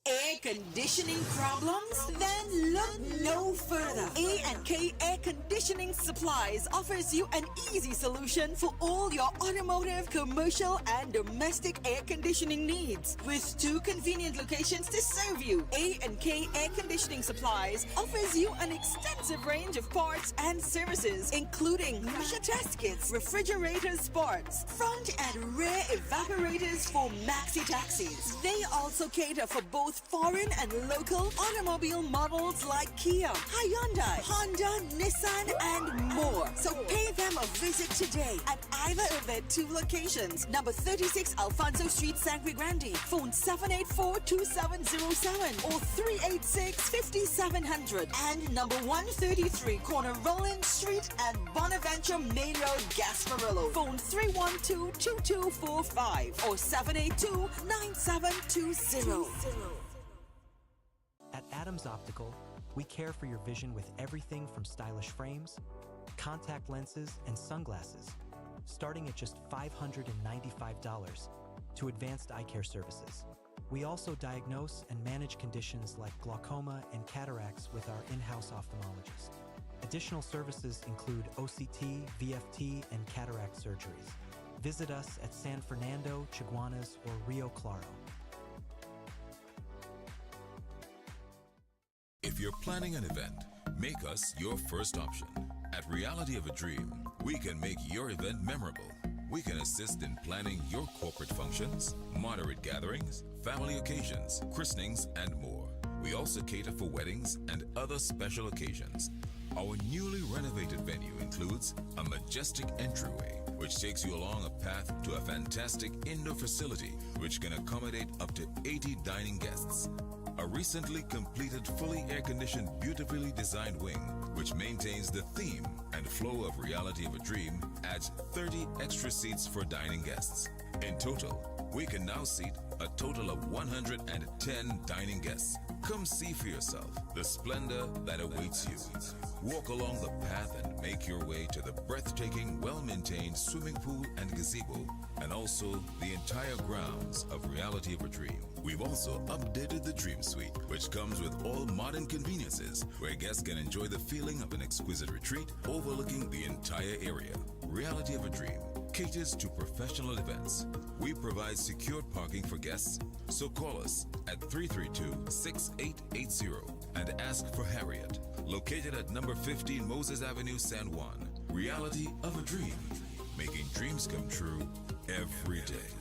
Air conditioning problems? Then look no further. A&K Air Conditioning Supplies offers you an easy solution for all your automotive, commercial, and domestic air conditioning needs. With 2 convenient locations to serve you, A&K Air Conditioning Supplies offers you an extensive range of parts and services, including pressure test kits, refrigerators parts, front and rear evaporators for maxi taxis. They also cater for both foreign and local automobile models like Kia, Hyundai, Honda, Nissan, and more. So pay them a visit today at either of their 2 locations. Number 36 Alfonso Street, Sangre Grande. Phone 784-2707 or 386-5700. And number 133 corner Roland Street and Bonaventure Main Road, Gasparillo. Phone 312-2245 or 782-9720. At Adams Optical, we care for your vision with everything from stylish frames, contact lenses, and sunglasses, starting at just $595 to advanced eye care services. We also diagnose and manage conditions like glaucoma and cataracts with our in-house ophthalmologist. Additional services include OCT, VFT, and cataract surgeries. Visit us at San Fernando, Chaguanas, or Rio Claro. If you're planning an event, make us your first option. At Reality of a Dream, we can make your event memorable. We can assist in planning your corporate functions, moderate gatherings, family occasions, christenings, and more. We also cater for weddings and other special occasions. Our newly renovated venue includes a majestic entryway, which takes you along a path to a fantastic indoor facility which can accommodate up to 80 dining guests. A recently completed fully air-conditioned, beautifully designed wing, which maintains the theme and flow of Reality of a Dream, adds 30 extra seats for dining guests. In total, we can now seat a total of 110 dining guests. Come see for yourself the splendor that awaits you. Walk along the path and make your way to the breathtaking, well-maintained swimming pool and gazebo, and also the entire grounds of Reality of a Dream. We've also updated the Dream Suite, which comes with all modern conveniences, where guests can enjoy the feeling of an exquisite retreat overlooking the entire area. Reality of a Dream caters to professional events. We provide secured parking for guests, so call us at 332-6880 and ask for Harriet, located at number 15 Moses Avenue, San Juan. Reality of a Dream, making dreams come true every day.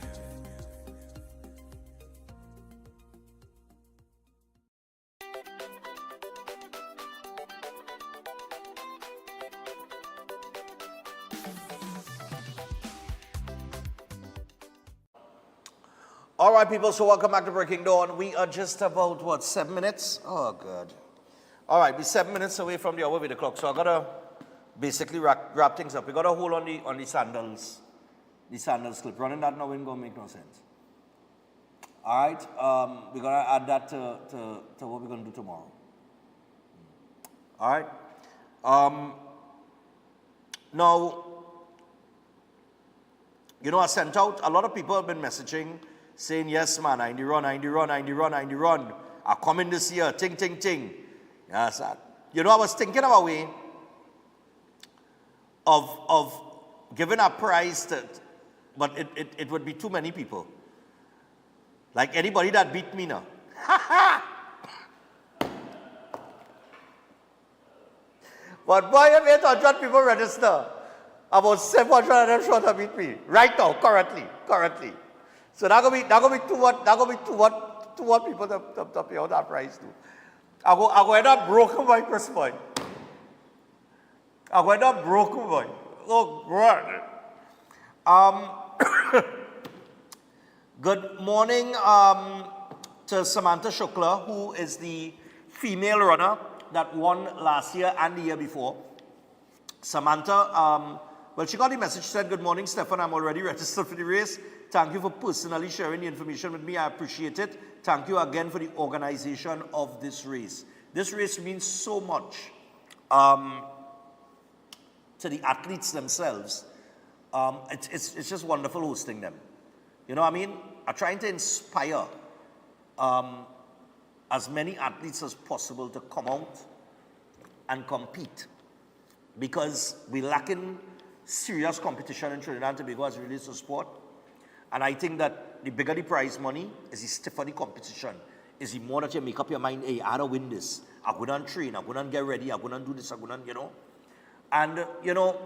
All right, people, so welcome back to Breaking Dawn. We are just about, what, 7 minutes? Oh, God. All right, we're 7 minutes away from the hour with the clock, so I got to basically wrap things up. We got to hold on the sandals clip. Running that now ain't going to make no sense. All right, we're going to add that to what we're going to do tomorrow. All right. Now, you know, I sent out, a lot of people have been messaging, saying, yes, man, I run. I come in this year, ting. Yes, you know, I was thinking of a way of giving a prize to, but it would be too many people. Like anybody that beat me now. But boy, if 800 people register, about 700 of them short to beat me. Right now, currently. So that gonna be too what people to pay out that price to. I go end up broken by first point. Oh God. Good morning to Samantha Shukla, who is the female runner that won last year and the year before. Samantha, well, she got the message, said, good morning, Stefan, I'm already registered for the race. Thank you for personally sharing the information with me. I appreciate it. Thank you again for the organization of this race. This race means so much to the athletes themselves. It's just wonderful hosting them. You know what I mean? I'm trying to inspire as many athletes as possible to come out and compete, because we're lacking serious competition in Trinidad and Tobago as it relates to sport. And I think that the bigger the prize money is the stiffer the competition. Is the more that you make up your mind, hey, I gotta win this. I'm going to train, I'm going to get ready, I'm going to do this, I'm going to, you know. And, you know,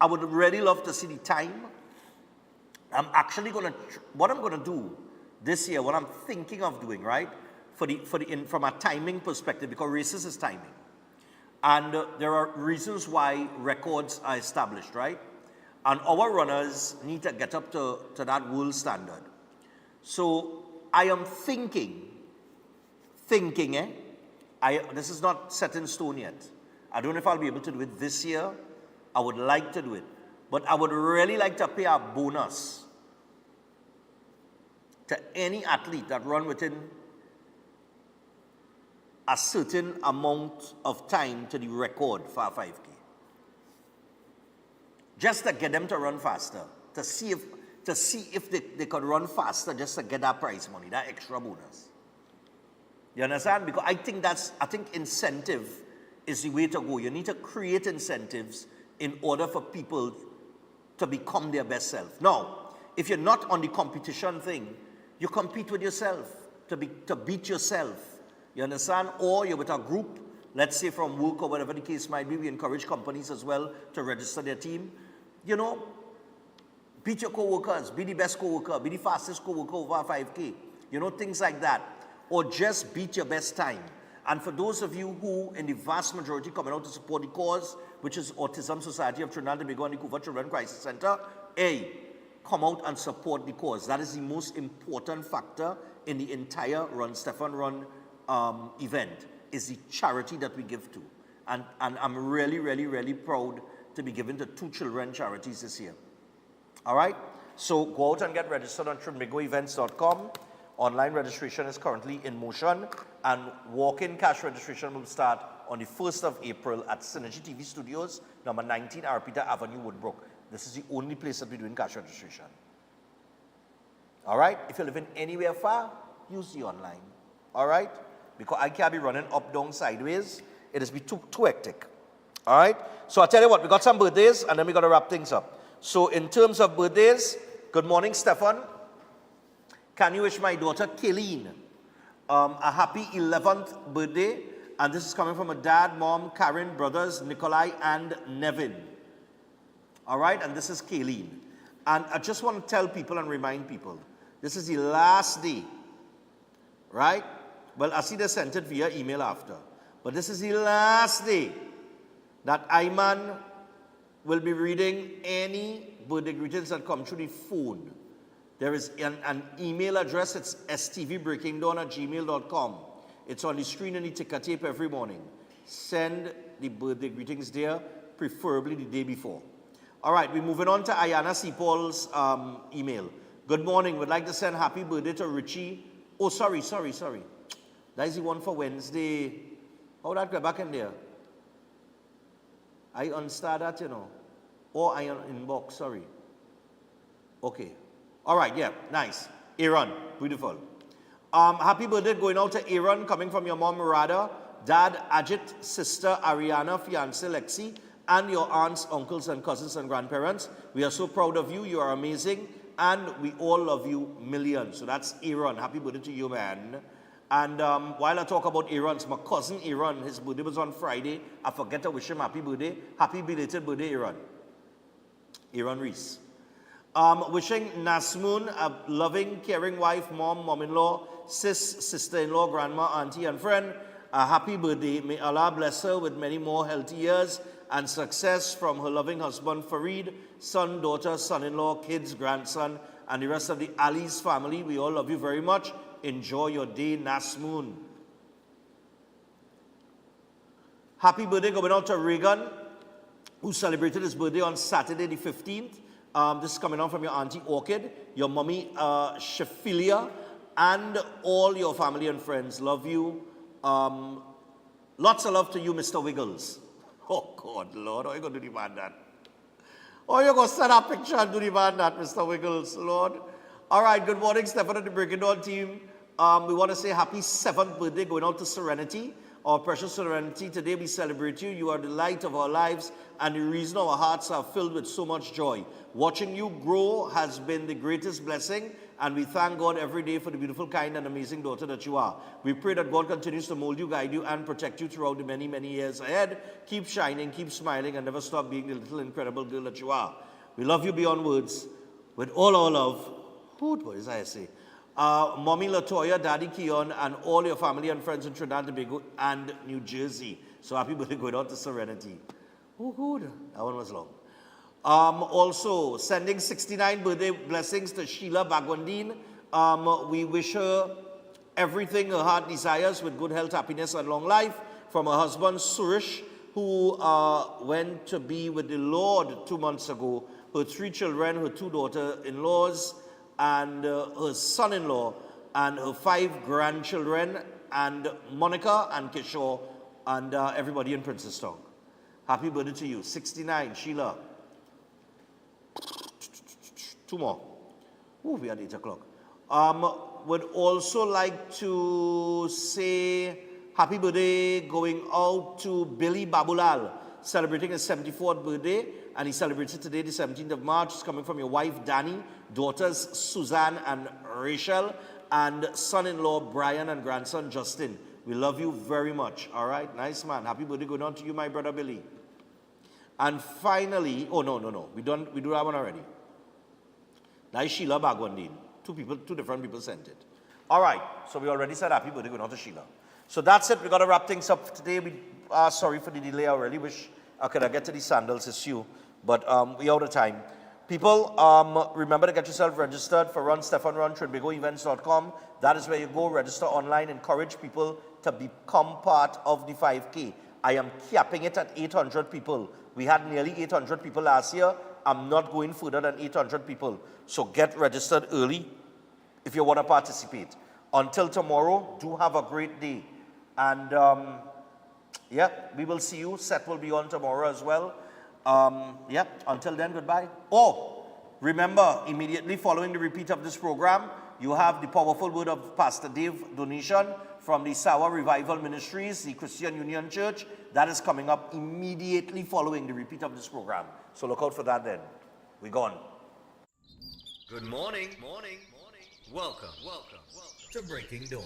I would really love to see the time. I'm actually going to, what I'm going to do this year, what I'm thinking of doing, right, from a timing perspective, because races is timing. And there are reasons why records are established, right? And our runners need to get up to that world standard. So I am thinking, this is not set in stone yet. I don't know if I'll be able to do it this year. I would like to do it. But I would really like to pay a bonus to any athlete that run within a certain amount of time to the record for a 5K. Just to get them to run faster, to see if they could run faster, just to get that prize money, that extra bonus. You understand? Because I think incentive is the way to go. You need to create incentives in order for people to become their best self. Now, if you're not on the competition thing, you compete with yourself, to beat yourself. You understand? Or you're with a group, let's say from work or whatever the case might be. We encourage companies as well to register their team. You know, beat your co-workers, be the best co-worker, be the fastest co-worker over a 5K. You know, things like that. Or just beat your best time. And for those of you who, in the vast majority, coming out to support the cause, which is Autism Society of Trinidad and Tobago and the Couva Children Crisis Center, come out and support the cause. That is the most important factor in the entire Run Stefan Run event, is the charity that we give to. And I'm really, really, really proud to be given to 2 children charities this year. All right? So go out and get registered on TrinbagoEvents.com. Online registration is currently in motion, and walk-in cash registration will start on the 1st of April at Synergy TV Studios, number 19 Arpita Avenue, Woodbrook. This is the only place that we're doing cash registration. All right? If you're living anywhere far, use the online. All right? Because I can't be running up, down, sideways. It has been too hectic. All right? So I'll tell you what, we got some birthdays, and then we got to wrap things up. So in terms of birthdays, good morning, Stefan. Can you wish my daughter, Kayleen, a happy 11th birthday? And this is coming from a dad, mom, Karen, brothers, Nikolai, and Nevin. All right? And this is Kayleen. And I just want to tell people and remind people, this is the last day, right? Well, I see they sent it via email after. But this is the last day that Ayman will be reading any birthday greetings that come through the phone. There is an email address. It's stvbreakingdawn@gmail.com. It's on the screen in the ticker tape every morning. Send the birthday greetings there, preferably the day before. All right, we're moving on to Ayana Seapol's email. Good morning. Would like to send happy birthday to Richie. Oh, sorry. That is the one for Wednesday. How that go back in there? I unstar that, you know. Or I inbox, sorry. Okay. All right, yeah, nice. Aaron, beautiful. Happy birthday going out to Aaron, coming from your mom, Radha, dad, Ajit, sister, Ariana, fiance, Lexi, and your aunts, uncles, and cousins and grandparents. We are so proud of you. You are amazing. And we all love you millions. So that's Aaron. Happy birthday to you, man. And while I talk about Aaron's, my cousin Aaron, his birthday was on Friday. I forget to wish him happy birthday. Happy belated birthday, Aaron. Aaron Reese. Wishing Nasmoon a loving, caring wife, mom-in-law, sister-in-law, grandma, auntie, and friend, a happy birthday. May Allah bless her with many more healthy years and success from her loving husband, Fareed, son, daughter, son-in-law, kids, grandson, and the rest of the Ali's family. We all love you very much. Enjoy your day, Nasmoon. Happy birthday going out to Reagan, who celebrated his birthday on Saturday the 15th. This is coming on from your auntie Orchid, your mommy Shephilia, and all your family and friends. Love you. Lots of love to you, Mr. Wiggles. Oh, God, Lord, how are you going to do the man that? How are you going to set a picture and do the man that, Mr. Wiggles, Lord? All right, good morning, Stefan and the Breaking Dawn team. We want to say happy 7th birthday going out to Serenity. Our precious Serenity, today we celebrate you. You are the light of our lives and the reason our hearts are filled with so much joy. Watching you grow has been the greatest blessing, and we thank God every day for the beautiful, kind, and amazing daughter that you are. We pray that God continues to mold you, guide you, and protect you throughout the many, many years ahead. Keep shining, keep smiling, and never stop being the little incredible girl that you are. We love you beyond words. With all our love, what is I say? Mommy Latoya, Daddy Keon, and all your family and friends in Trinidad and Tobago and New Jersey. So happy birthday going out to Serenity. Oh, good. That one was long. Also, sending 69 birthday blessings to Sheila Bagwandine. We wish her everything her heart desires with good health, happiness, and long life. From her husband, Suresh, who went to be with the Lord 2 months ago. Her 3 children, her 2 daughter-in-laws, and her son-in-law, and her 5 grandchildren, and Monica and Kishore, and everybody in Princestown. Happy birthday to you. 69, Sheila. 2 more. Ooh, we are at 8 o'clock. Would also like to say happy birthday going out to Billy Babulal, celebrating his 74th birthday, and he celebrates it today, the 17th of March. It's coming from your wife, Danny, daughters, Suzanne and Rachel, and son-in-law, Brian, and grandson, Justin. We love you very much. All right? Nice, man. Happy birthday going on to you, my brother Billy. And finally, oh, no. We do that one already. That is Sheila Bagwandine. 2 different people sent it. All right. So we already said happy birthday going on to Sheila. So that's it. We got to wrap things up today. We are sorry for the delay. I really wish I could get to these sandals issue, but we out of time. People, remember to get yourself registered for Run Stefan Run, TrinbagoEvents.com. That is where you go, register online, encourage people to become part of the 5K. I am capping it at 800 people. We had nearly 800 people last year. I'm not going further than 800 people. So get registered early if you want to participate. Until tomorrow, do have a great day. And yeah, we will see you. Seth will be on tomorrow as well. Yeah, until then, goodbye. Oh, remember, immediately following the repeat of this program, you have the powerful word of Pastor Dave donation from the Sawa Revival Ministries, the Christian Union Church. That is coming up immediately following the repeat of this program. So look out for that then. We're gone. Good morning. Welcome to Breaking Dawn.